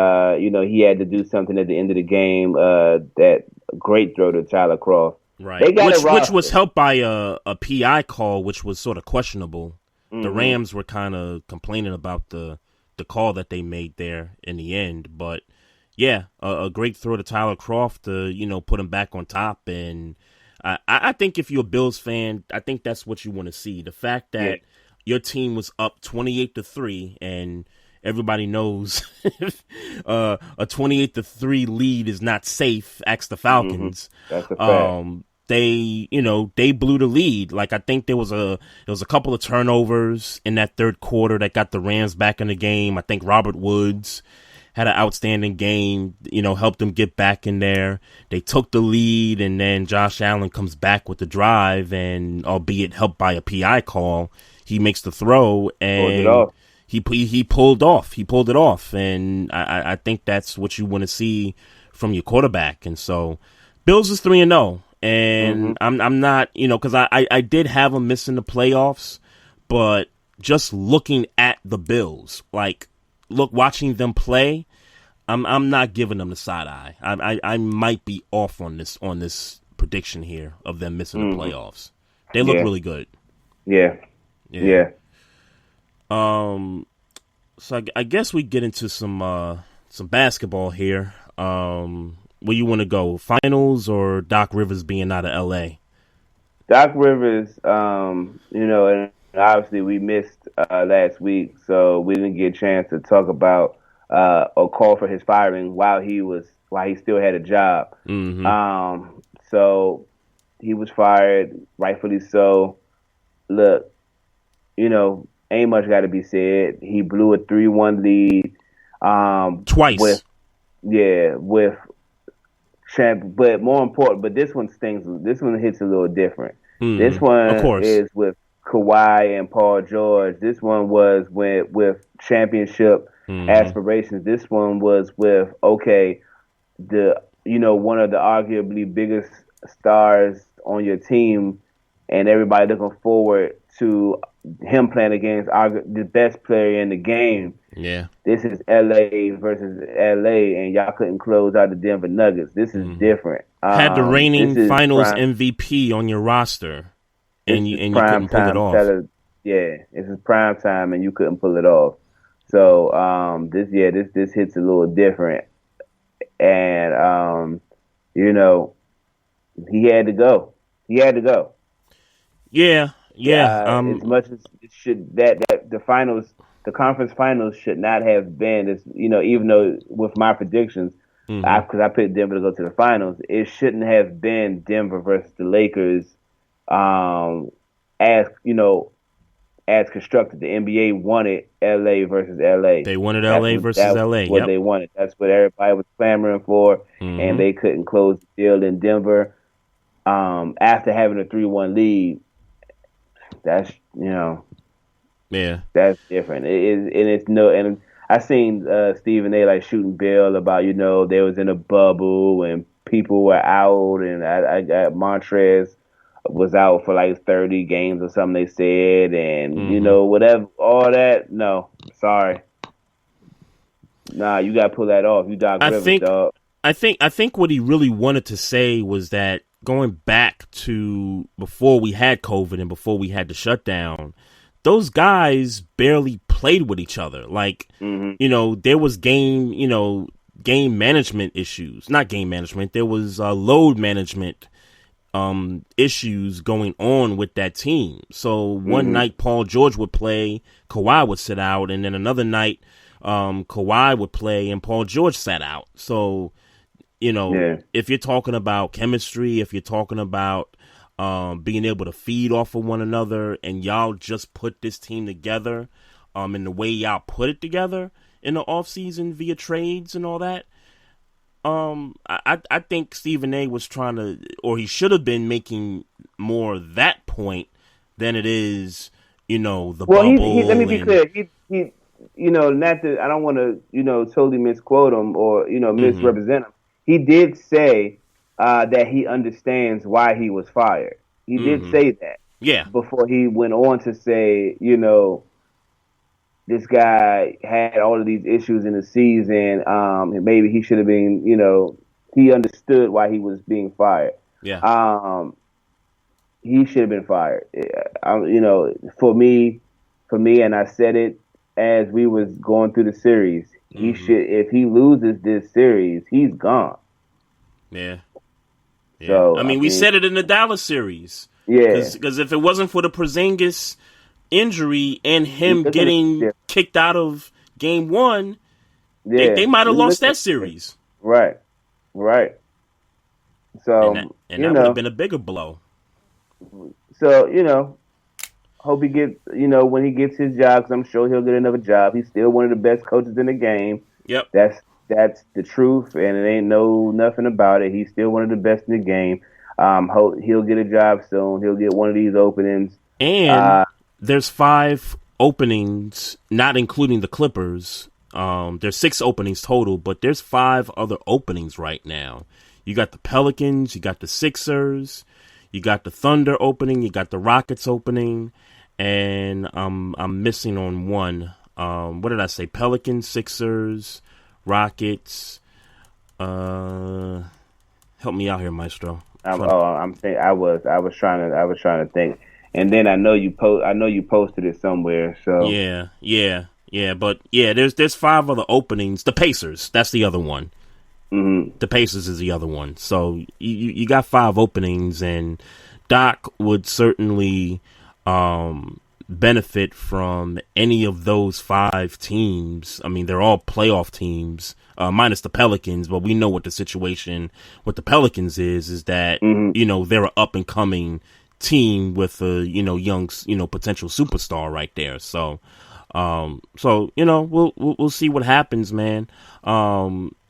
he had to do something at the end of the game. That great throw to Tyler Croft. Right. Which was helped by a PI call, which was sort of questionable. Mm-hmm. The Rams were kind of complaining about the call that they made there in the end, but. Yeah, a great throw to Tyler Croft to, put him back on top. And I think if you're a Bills fan, I think that's what you want to see. The fact that your team was up 28-3, and everybody knows a 28-3 lead is not safe. Ask the Falcons. Mm-hmm. That's a fact. They blew the lead. Like, I think there was a couple of turnovers in that third quarter that got the Rams back in the game. I think Robert Woods had an outstanding game, helped them get back in there. They took the lead, and then Josh Allen comes back with the drive, and albeit helped by a PI call, he makes the throw, and he pulled off. He pulled it off, and I think that's what you want to see from your quarterback. And so, Bills is 3-0, and I'm not, because I did have them missing the playoffs, but just looking at the Bills, like, watching them play, I'm not giving them the side eye. I might be off on this prediction here of them missing the playoffs. They look really good. Yeah. So I guess we get into some basketball here. Where you want to go, finals or Doc Rivers being out of L.A.? Doc Rivers, and obviously we missed last week, so we didn't get a chance to talk about or call for his firing while he still had a job. Mm-hmm. So he was fired, rightfully so. Look, ain't much got to be said. He blew a 3-1 lead. Twice. But more important, but this one stings. This one hits a little different. Mm-hmm. This one is with Kawhi and Paul George. This one was with championship aspirations. This one was with one of the arguably biggest stars on your team, and everybody looking forward to him playing against the best player in the game. Yeah, this is LA versus LA, and y'all couldn't close out the Denver Nuggets. This is different. Had the reigning Finals MVP on your roster. And you couldn't pull it off. This is prime time, and you couldn't pull it off. So this hits a little different, and he had to go. Yeah. As much as it should that the conference finals should not have been as even though with my predictions, because I picked Denver to go to the finals, it shouldn't have been Denver versus the Lakers. As constructed, the NBA wanted LA versus LA. They wanted LA versus LA. What they wanted. That's what everybody was clamoring for, and they couldn't close the deal in Denver. After having a 3-1 lead, that's that's different. And I seen Stephen A. like shooting Bill about they was in a bubble and people were out, and I got Montrez was out for like 30 games or something they said, and whatever, all that. No, sorry. Nah, you got to pull that off. You Doc Rivers, dog. I think what he really wanted to say was that going back to before we had COVID and before we had the shutdown, those guys barely played with each other. Like, there was game management issues. Not game management. There was load management issues going on with that team. So one night Paul George would play, Kawhi would sit out, and then another night Kawhi would play and Paul George sat out. So, if you're talking about chemistry, if you're talking about being able to feed off of one another, and y'all just put this team together in the way y'all put it together in the offseason via trades and all that, I think Stephen A was trying to, or he should have been making more of that point than it is, the bubble. Let me be clear. He not to, I don't want to, totally misquote him or, misrepresent him. He did say that he understands why he was fired. He did say that. Yeah. Before he went on to say, this guy had all of these issues in the season. Maybe he should have been, he understood why he was being fired. Yeah. He should have been fired. For me, and I said it as we was going through the series, he should, if he loses this series, he's gone. Yeah. So I mean, we said it in the Dallas series. Yeah. Because if it wasn't for the Porzingis injury and him getting kicked out of game 1, they might have lost that series. Right. So and that would have been a bigger blow. So, hope he gets, when he gets his job, because I'm sure he'll get another job. He's still one of the best coaches in the game. Yep. That's the truth, and it ain't nothing about it. He's still one of the best in the game. Hope he'll get a job soon. He'll get one of these openings. And there's 5 openings, not including the Clippers. There's 6 openings total, but there's 5 other openings right now. You got the Pelicans, you got the Sixers, you got the Thunder opening, you got the Rockets opening, and I'm missing on one. What did I say? Pelicans, Sixers, Rockets. Help me out here, Maestro. I was trying to think, and then I know you posted it somewhere. So yeah. But there's 5 other openings. The Pacers, that's the other one. Mm-hmm. The Pacers is the other one. So you got 5 openings, and Doc would certainly benefit from any of those 5 teams. I mean, they're all playoff teams, minus the Pelicans, but we know what the situation with the Pelicans is that, they're an up and coming team with a, young, potential superstar right there. So we'll see what happens, man.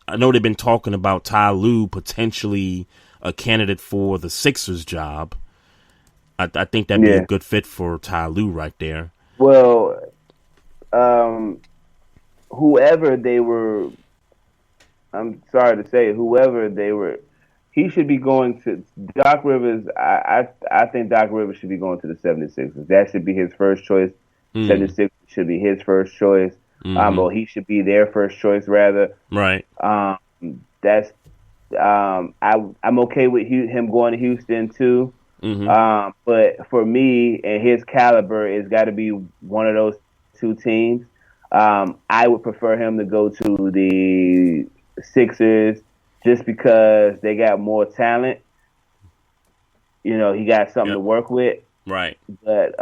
I know they've been talking about Ty Lue potentially a candidate for the Sixers job. I think that'd be a good fit for Ty Lue right there. Well, whoever they were, I'm sorry to say, whoever they were, he should be going to Doc Rivers. I think Doc Rivers should be going to the 76ers. That should be his first choice. 76ers should be his first choice. Or he should be their first choice, rather. Right. That's I'm okay with him going to Houston too. But for me and his caliber, it's got to be one of those 2 teams. I would prefer him to go to the Sixers just because they got more talent. He got something to work with. Right. But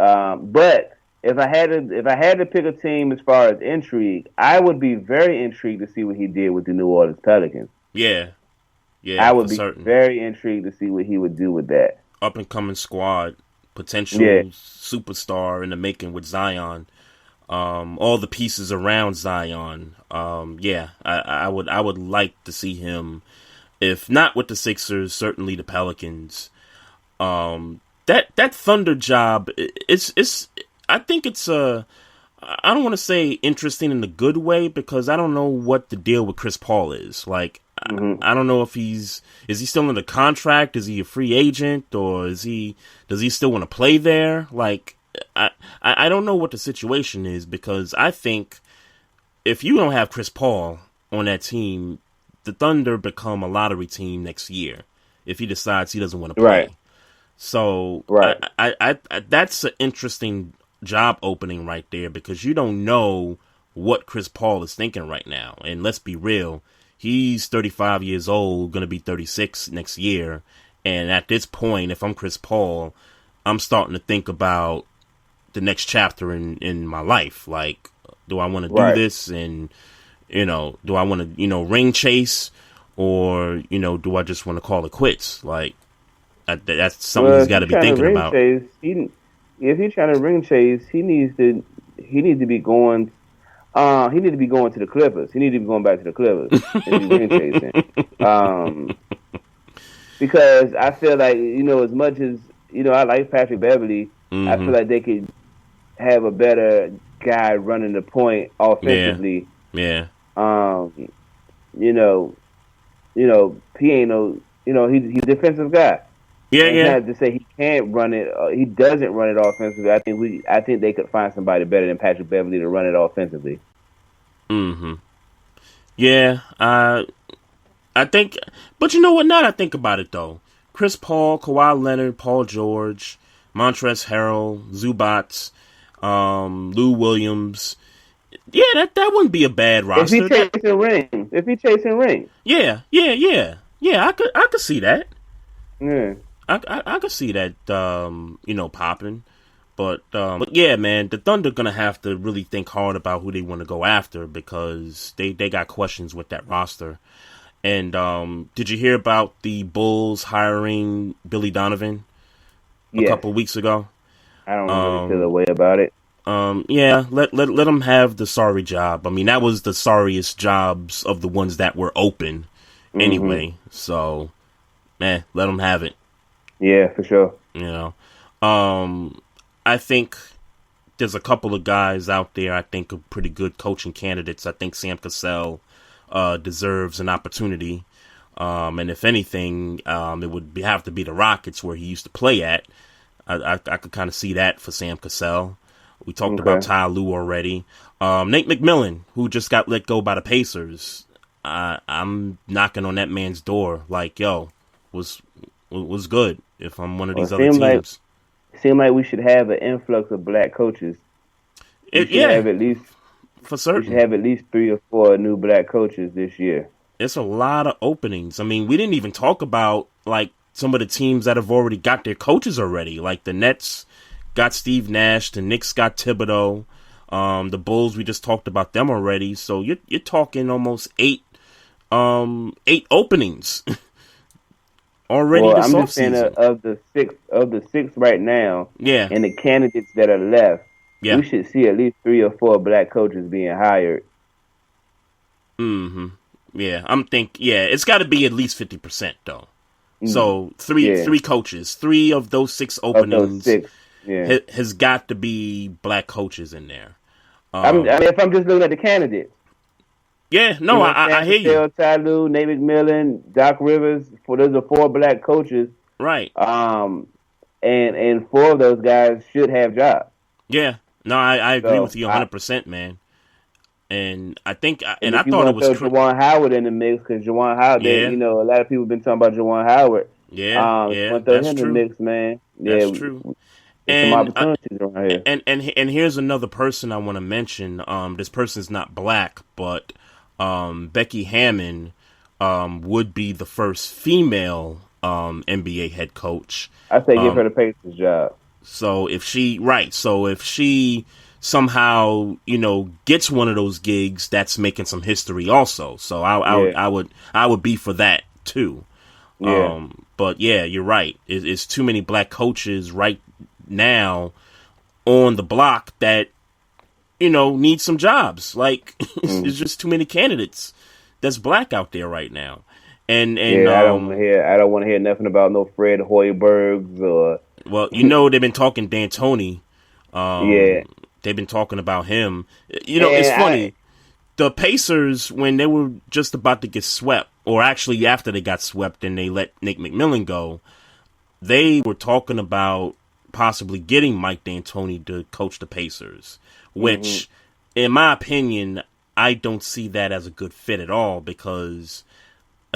if I had to pick a team as far as intrigue, I would be very intrigued to see what he did with the New Orleans Pelicans. Yeah. I would be very intrigued to see what he would do with that. Up and coming squad, potential superstar in the making with Zion. All the pieces around Zion. I would like to see him, if not with the Sixers, certainly the Pelicans. That Thunder job, I think it's I don't want to say interesting in a good way, because I don't know what the deal with Chris Paul is. Like, I don't know if is he still under contract? Is he a free agent, or does he still want to play there? Like, I don't know what the situation is, because I think if you don't have Chris Paul on that team, the Thunder become a lottery team next year. if he decides he doesn't want to play. Right. So I that's an interesting job opening right there, because you don't know what Chris Paul is thinking right now. And let's be real, he's 35 years old, going to be 36 next year. And at this point, if I'm Chris Paul, I'm starting to think about the next chapter in my life. Like, do I want to do this? And, do I want to, ring chase? Or, do I just want to call it quits? Like, that's something he's got to be thinking about. Chase, if he's trying to ring chase, he needs to be going. He needs to be going to the Clippers. He needs to be going back to the Clippers and be ring chasing. Because I feel like, as much as I like Patrick Beverly, I feel like they could have a better guy running the point offensively. Yeah. He ain't he's a defensive guy. Yeah. Not to say he can't run it. He doesn't run it offensively. I think they could find somebody better than Patrick Beverly to run it offensively. Yeah. I think, but you know what? Now that I think about it, though, Chris Paul, Kawhi Leonard, Paul George, Montrezl Harrell, Zubats, Lou Williams. Yeah, that wouldn't be a bad roster. If he chasing rings. Yeah. I could see that. Yeah. I could see that, popping. But yeah, man, the Thunder gonna have to really think hard about who they want to go after, because they got questions with that roster. And did you hear about the Bulls hiring Billy Donovan a couple weeks ago? I don't really feel a way about it. Yeah, let them have the sorry job. I mean, that was the sorriest jobs of the ones that were open anyway. So, let them have it. Yeah, for sure. I think there's a couple of guys out there I think are pretty good coaching candidates. I think Sam Cassell deserves an opportunity. And if anything, it would have to be the Rockets, where he used to play at. I could kind of see that for Sam Cassell. We talked about Ty Lue already. Nate McMillan, who just got let go by the Pacers. I'm knocking on that man's door like, yo, was good if I'm one of these other teams. It seemed like we should have an influx of black coaches. Have at least, for certain. We should have at least 3 or 4 new black coaches this year. It's a lot of openings. I mean, we didn't even talk about, like, some of the teams that have already got their coaches already. Like, the Nets got Steve Nash, the Knicks got Thibodeau, the Bulls, we just talked about them already. So you're talking almost 8 openings already. Well, this I'm just saying of the six right now. Yeah. And the candidates that are left. Yeah. We should see at least 3 or 4 black coaches being hired. Yeah, it's got to be at least 50% though. So three coaches, 3 of those 6 openings has got to be black coaches in there. I mean, if I'm just looking at the candidates. Yeah, no, I hear you. Ty Lue, Nate McMillan, Doc Rivers. Those are 4 black coaches. Right. And 4 of those guys should have jobs. Yeah. No, I agree with you 100%, man. And I think, and I thought it was Juwan Howard in the mix, because Juwan Howard, a lot of people have been talking about Juwan Howard. That's him true. In the mix, man. That's true. And some opportunities around here. And here's another person I want to mention. This person's not black, but Becky Hammon would be the first female NBA head coach. I say give her the Pacers job. So if she somehow, gets one of those gigs, that's making some history also. So I would be for that too. Yeah. But yeah, you're right. It's too many black coaches right now on the block that, need some jobs. Like, it's just too many candidates that's black out there right now. And I don't want to hear nothing about no Fred Hoibergs or. Well, they've been talking D'Antoni. They've been talking about him. It's funny. The Pacers, when they were just about to get swept, or actually after they got swept and they let Nick McMillan go, they were talking about possibly getting Mike D'Antoni to coach the Pacers, which, in my opinion, I don't see that as a good fit at all, because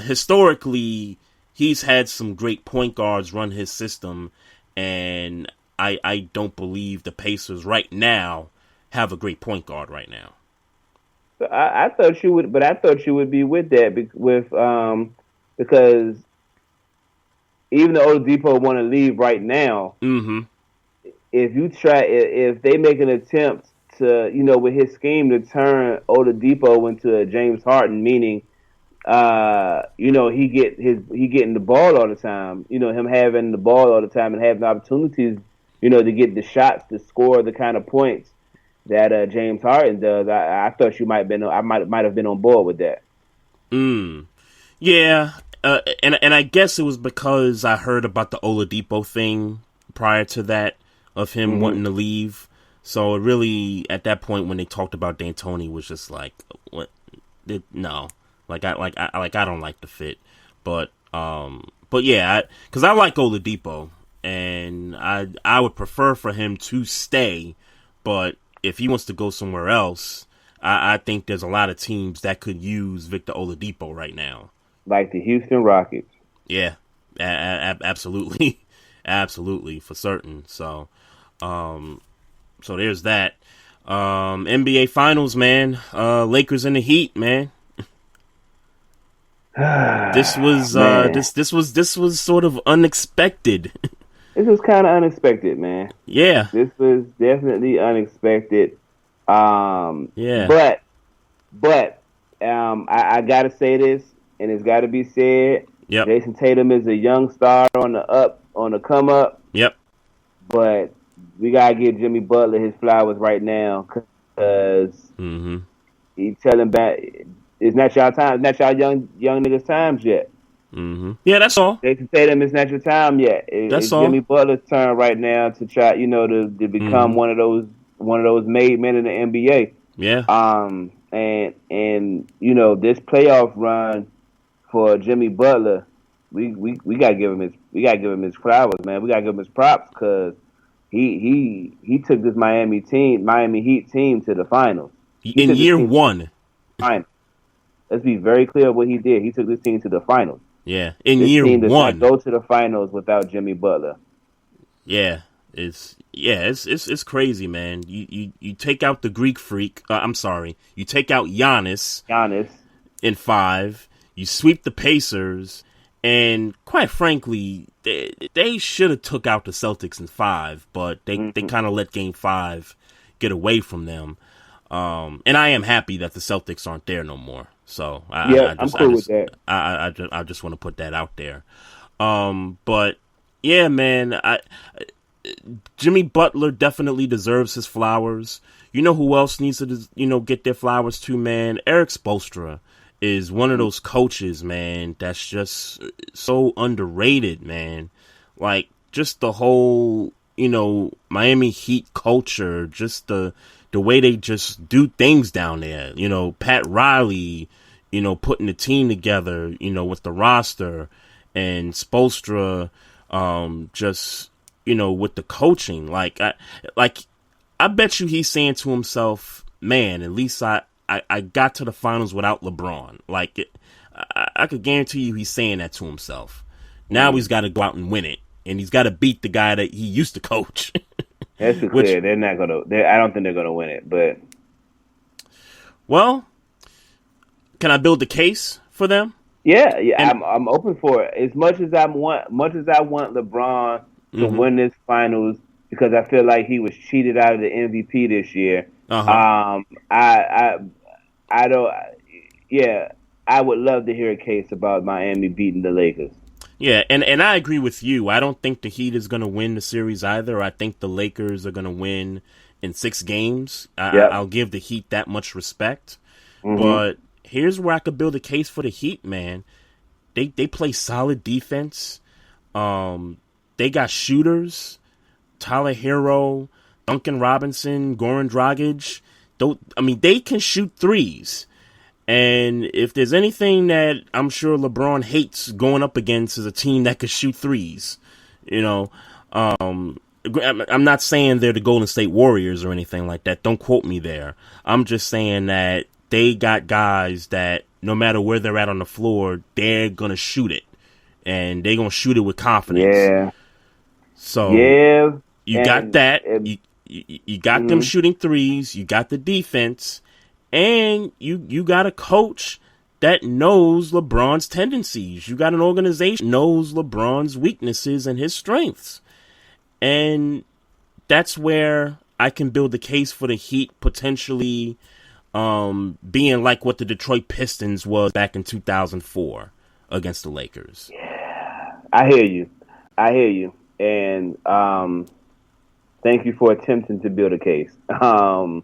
historically he's had some great point guards run his system, and I don't believe the Pacers right now have a great point guard right now. So I thought you would, but I thought you would be with that because even though Oladipo want to leave right now, if they make an attempt to, with his scheme to turn Oladipo into a James Harden, meaning, he getting the ball all the time, him having the ball all the time and having opportunities, to get the shots to score the kind of points that James Harden does. I thought you might have been on board with that. Yeah, and I guess it was because I heard about the Oladipo thing prior to that of him wanting to leave. So it really, at that point when they talked about D'Antoni, was just like, what? No, I don't like the fit, but yeah, because I like Oladipo, and I would prefer for him to stay, but if he wants to go somewhere else, I think there's a lot of teams that could use Victor Oladipo right now. Like the Houston Rockets. Yeah, absolutely. Absolutely, for certain. So there's that. NBA Finals, man. Lakers and the Heat, man. This was this was sort of unexpected. This was kind of unexpected, man. Yeah. This was definitely unexpected. Yeah. But I gotta say this, and it's gotta be said. Yep. Jason Tatum is a young star on the come up. Yep. But we gotta give Jimmy Butler his flowers right now, because he's telling back, it's not y'all time, it's not y'all young niggas' times yet. Yeah, that's all. Jason Tatum, it's not your time yet. It's all. Jimmy Butler's turn right now to try, to become one of those made men in the NBA. Yeah. And this playoff run for Jimmy Butler, we gotta give him his flowers, man. We gotta give him his props, because he took this Miami Heat team to the finals in year one. Finals. Let's be very clear what he did. He took this team to the finals. Yeah, in this year team does one. not go to the finals without Jimmy Butler. Yeah, it's crazy, man. You take out the Greek freak. I'm sorry. You take out Giannis in 5. You sweep the Pacers, and quite frankly, they should have took out the Celtics in 5, but they kind of let Game 5 get away from them. And I am happy that the Celtics aren't there no more. So I'm cool with that. I just want to put that out there. But yeah, man, Jimmy Butler definitely deserves his flowers. You know who else needs to, get their flowers too, man? Eric Spoelstra is one of those coaches, man, that's just so underrated, man. Like, just the whole, Miami Heat culture, just the way they just do things down there. Pat Riley, putting the team together, with the roster, and Spoelstra, just, with the coaching. I bet you he's saying to himself, man, at least I got to the finals without LeBron. I could guarantee you he's saying that to himself. Now he's got to go out and win it, and he's got to beat the guy that he used to coach. That's clear. They're not gonna. I don't think they're gonna win it. But can I build a case for them? Yeah. I'm open for it. As much as I want LeBron to win this finals, because I feel like he was cheated out of the MVP this year. I don't. Yeah, I would love to hear a case about Miami beating the Lakers. Yeah, and I agree with you. I don't think the Heat is going to win the series either. I think the Lakers are going to win in 6 games. I'll give the Heat that much respect. But here's where I could build a case for the Heat, man. They play solid defense. They got shooters. Tyler Hero, Duncan Robinson, Goran Dragic. They can shoot threes. And if there's anything that I'm sure LeBron hates going up against, is a team that could shoot threes. I'm not saying they're the Golden State Warriors or anything like that. Don't quote me there. I'm just saying that they got guys that no matter where they're at on the floor, they're going to shoot it. and they gonna shoot it with confidence. Yeah. So yeah, you got that. You got them shooting threes. You got the defense, and you got a coach that knows LeBron's tendencies. You got an organization that knows LeBron's weaknesses and his strengths, and that's where I can build the case for the Heat potentially being like what the Detroit Pistons was back in 2004 against the Lakers. I hear you, and thank you for attempting to build a case. I'm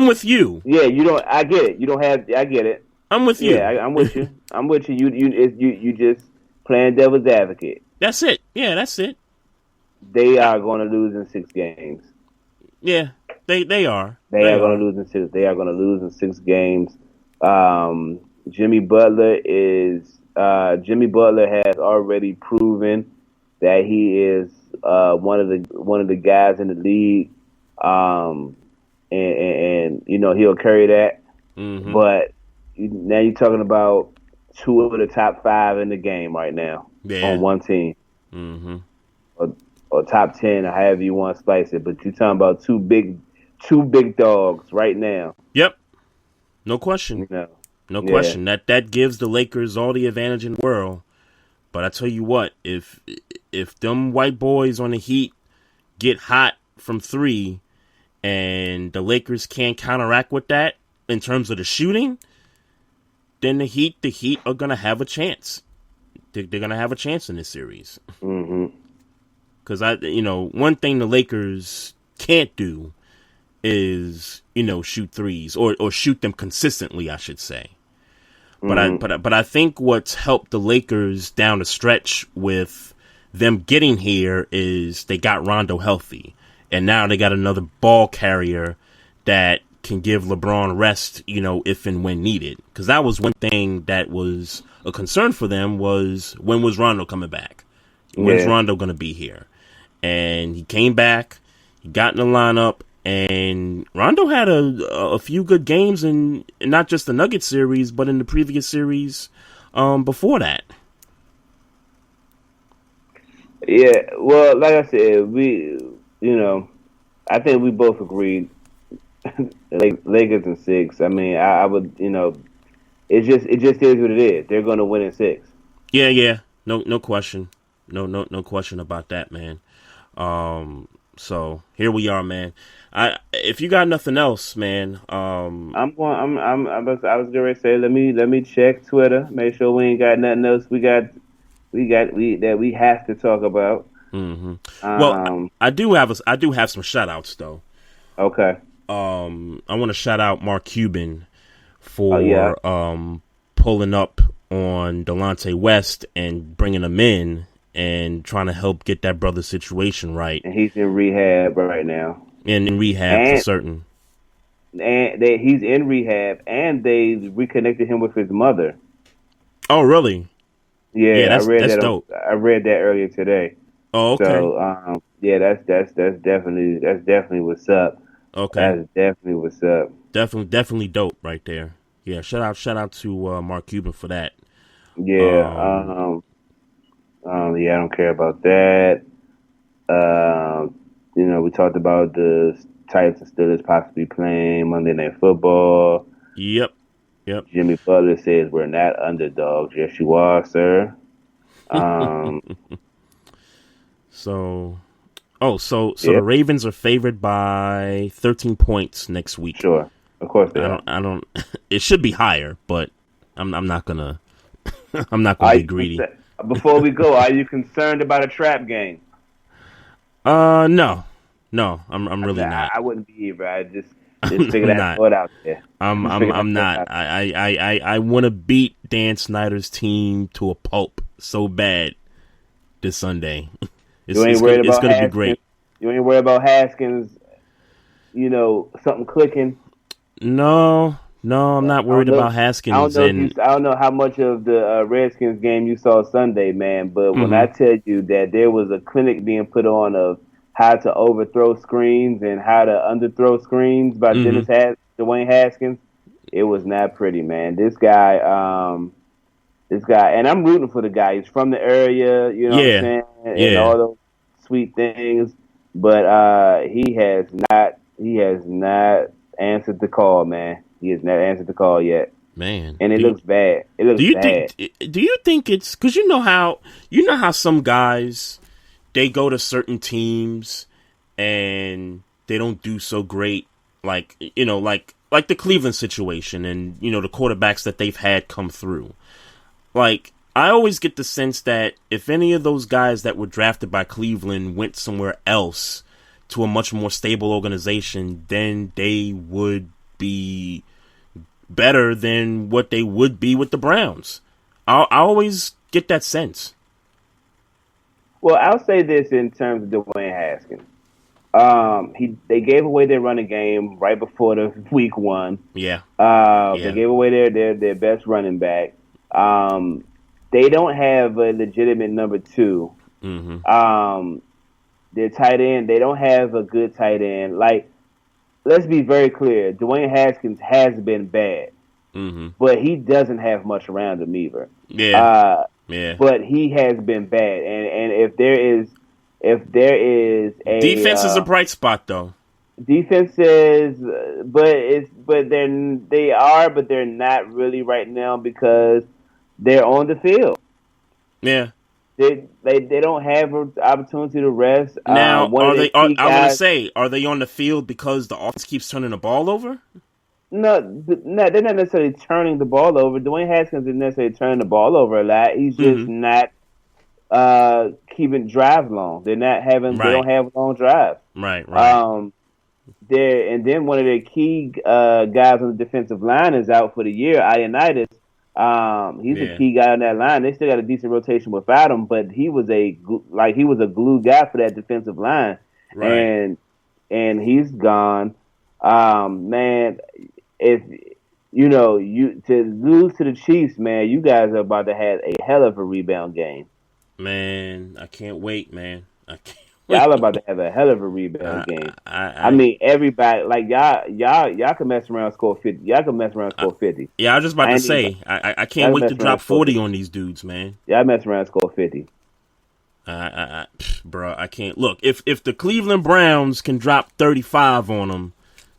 with you. Yeah, you don't. I get it. You don't have. I get it. I'm with you. Yeah, I'm with you. I'm with you. You just playing devil's advocate. That's it. Yeah, that's it. They are going to lose in 6 games. Yeah, they are. They are going to lose in 6. They are going to lose in 6 games. Jimmy Butler has already proven that he is one of the guys in the league, and he'll carry that. Mm-hmm. But now you're talking about 2 of the top 5 in the game right now on one team, or top 10, or however you want to slice it. But you're talking about two big dogs right now. Yep, no question. No question. That gives the Lakers all the advantage in the world. But I tell you what, if them white boys on the Heat get hot from 3, and the Lakers can't counteract with that in terms of the shooting, then the Heat are gonna have a chance. They're gonna have a chance in this series. Because one thing the Lakers can't do is shoot threes or shoot them consistently, I should say. But I think what's helped the Lakers down the stretch with them getting here is they got Rondo healthy, and now they got another ball carrier that can give LeBron rest, if and when needed. Because that was one thing that was a concern for them, was when was Rondo coming back? When's Rondo going to be here? And he came back, he got in the lineup, and Rondo had a few good games in not just the Nuggets series, but in the previous series before that. Yeah, well, like I said, I think we both agreed, like Lakers in 6. I mean, I would, it just is what it is. They're going to win in 6. Yeah, no question, no question about that, man. So here we are, man. If you got nothing else, man, I was going to say, let me check Twitter, make sure we ain't got nothing else that we have to talk about. Well, I do have some shout outs though. Okay. I want to shout out Mark Cuban for pulling up on Delonte West and bringing him in and trying to help get that brother's situation right. And he's in rehab right now. In rehab for certain. And he's in rehab, and they reconnected him with his mother. Oh, really? Yeah, that's dope. I read that earlier today. Oh, okay. So, that's definitely what's up. Okay, that's definitely what's up. Definitely dope right there. Yeah, shout out to Mark Cuban for that. Yeah, I don't care about that. We talked about the Titans and Steelers possibly playing Monday Night Football. Yep. Jimmy Butler says we're not underdogs. Yes, you are, sir. So the Ravens are favored by 13 points next week. Sure, of course they are. I don't. It should be higher, but I'm not gonna. I'm not gonna be greedy. Before we go, are you concerned about a trap game? No, I'm really not. I wouldn't be either. I just figured that thought out there. I'm not. I want to beat Dan Snyder's team to a pulp so bad this Sunday. It's going to be great. You ain't worried about Haskins, something clicking? No, I'm not worried about Haskins. I don't know how much of the Redskins game you saw Sunday, man, but when I tell you that there was a clinic being put on of how to overthrow screens and how to underthrow screens by Dwayne Haskins, It was not pretty, man. This guy, and I'm rooting for the guy. He's from the area, you know what I'm saying, and all those sweet things. But he has not answered the call, man. He has not answered the call yet, man. And it looks bad. It looks bad. Do you think it's because you know how some guys, they go to certain teams and they don't do so great, like the Cleveland situation, and the quarterbacks that they've had come through. Like, I always get the sense that if any of those guys that were drafted by Cleveland went somewhere else to a much more stable organization, then they would be better than what they would be with the Browns. I always get that sense. Well, I'll say this in terms of Dwayne Haskins. They gave away their running game right before the week one. Yeah. They gave away their best running back. They don't have a legitimate number two. Mm-hmm. Their tight end, they don't have a good tight end. Like, let's be very clear. Dwayne Haskins has been bad, but he doesn't have much around him either. Yeah. But he has been bad, and if there is a defense is a bright spot though. Defense is, but they're not really right now because they're on the field. Yeah. They don't have an opportunity to rest. Now, are they on the field because the offense keeps turning the ball over? No, they're not necessarily turning the ball over. Dwayne Haskins isn't necessarily turning the ball over a lot. He's just not keeping drives long. They're not having. Right. They don't have long drives. Right. And then one of their key guys on the defensive line is out for the year. Ioannidis. He's a key guy on that line. They still got a decent rotation without him, but he was a glue guy for that defensive line, right. and he's gone. Man, if you to lose to the Chiefs, man, you guys are about to have a hell of a rebound game. Man, I can't wait, man. I can't. Y'all about to have a hell of a rebound game. I mean, everybody, like y'all can mess around and score 50. Y'all can mess around and score 50. Yeah, I was just about to say, I can't wait to drop 40 on these dudes, man. Y'all mess around and score 50. Bro, I can't. Look, if the Cleveland Browns can drop 35 on them,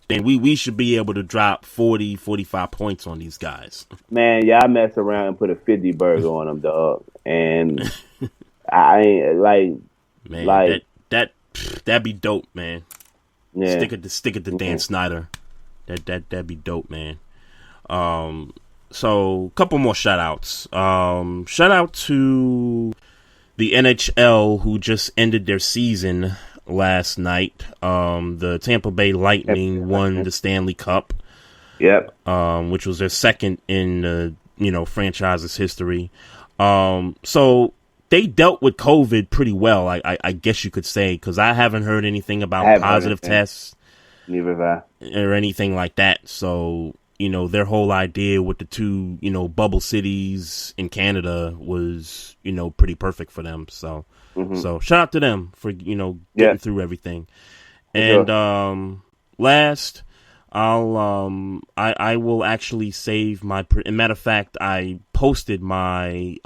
then we should be able to drop 40, 45 points on these guys. Man, y'all mess around and put a 50 burger on them, dog. And I ain't like, man, that'd be dope, man. Yeah. Stick it to Dan Snyder. That'd be dope, man. So a couple more shout outs. Shout out to the NHL who just ended their season last night. The Tampa Bay Lightning won the Stanley Cup. Yep. Which was their second in the franchise's history. So they dealt with COVID pretty well, I guess you could say, because I haven't heard anything about positive tests. Neither have I. Or anything like that. So, their whole idea with the two, bubble cities in Canada was, pretty perfect for them. So, so shout out to them for, getting through everything. And last, I will actually save my. Matter of fact, I posted my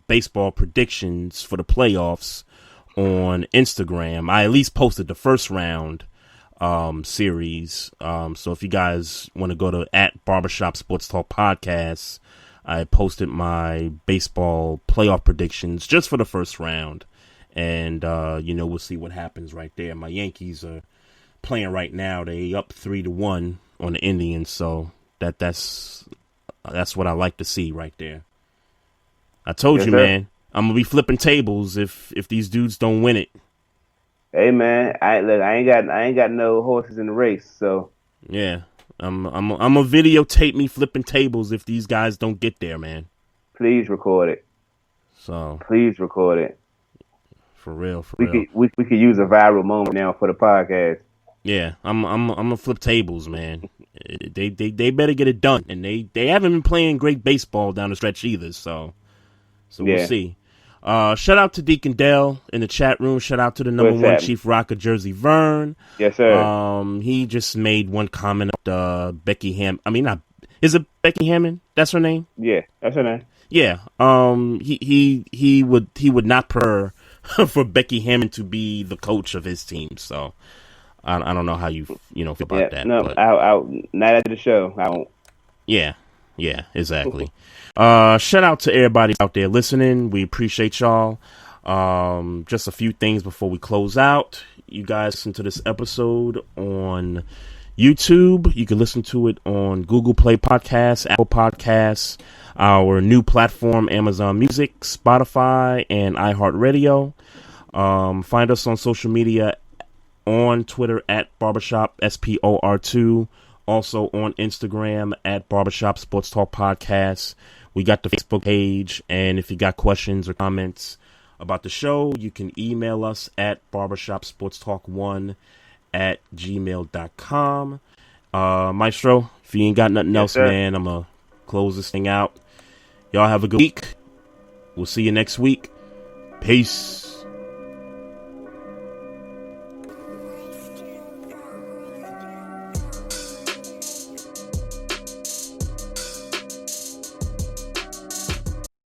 baseball predictions for the playoffs on Instagram. I at least posted the first round series. So if you guys want to go to @Barbershop Sports Talk Podcast, I posted my baseball playoff predictions just for the first round, and we'll see what happens right there. My Yankees are playing right now. They up 3-1 on the Indians, so that's what I like to see right there. I told you, man, I'm gonna be flipping tables if these dudes don't win it. Hey, man, I ain't got no horses in the race, so yeah, I'm a videotape me flipping tables if these guys don't get there, man. Please record it. So please record it. For real. We could use a viral moment now for the podcast. Yeah, I'm gonna flip tables, man. They better get it done, and they haven't been playing great baseball down the stretch either. So we'll see. Shout out to Deacon Dell in the chat room. Shout out to the number one Chief Rocker, Jersey Vern. Yes, sir. He just made one comment. Becky Ham. I mean, not Is it Becky Hammond? That's her name? Yeah, that's her name. Yeah. He would not prefer for Becky Hammond to be the coach of his team. So I don't know how you feel about that. No, but I not after the show. I won't. Yeah, exactly. Shout out to everybody out there listening. We appreciate y'all. Just a few things before we close out. You guys listen to this episode on YouTube. You can listen to it on Google Play Podcasts, Apple Podcasts, our new platform, Amazon Music, Spotify, and iHeartRadio. Find us on social media on Twitter at Barbershop SPOR2. Also on Instagram at Barbershop Sports Talk Podcast. We got the Facebook page, and if you got questions or comments about the show, you can email us at barbershopsportstalk1@gmail.com. Maestro, if you ain't got nothing else, sir. man, I'm going to close this thing out. Y'all have a good week. We'll see you next week. Peace.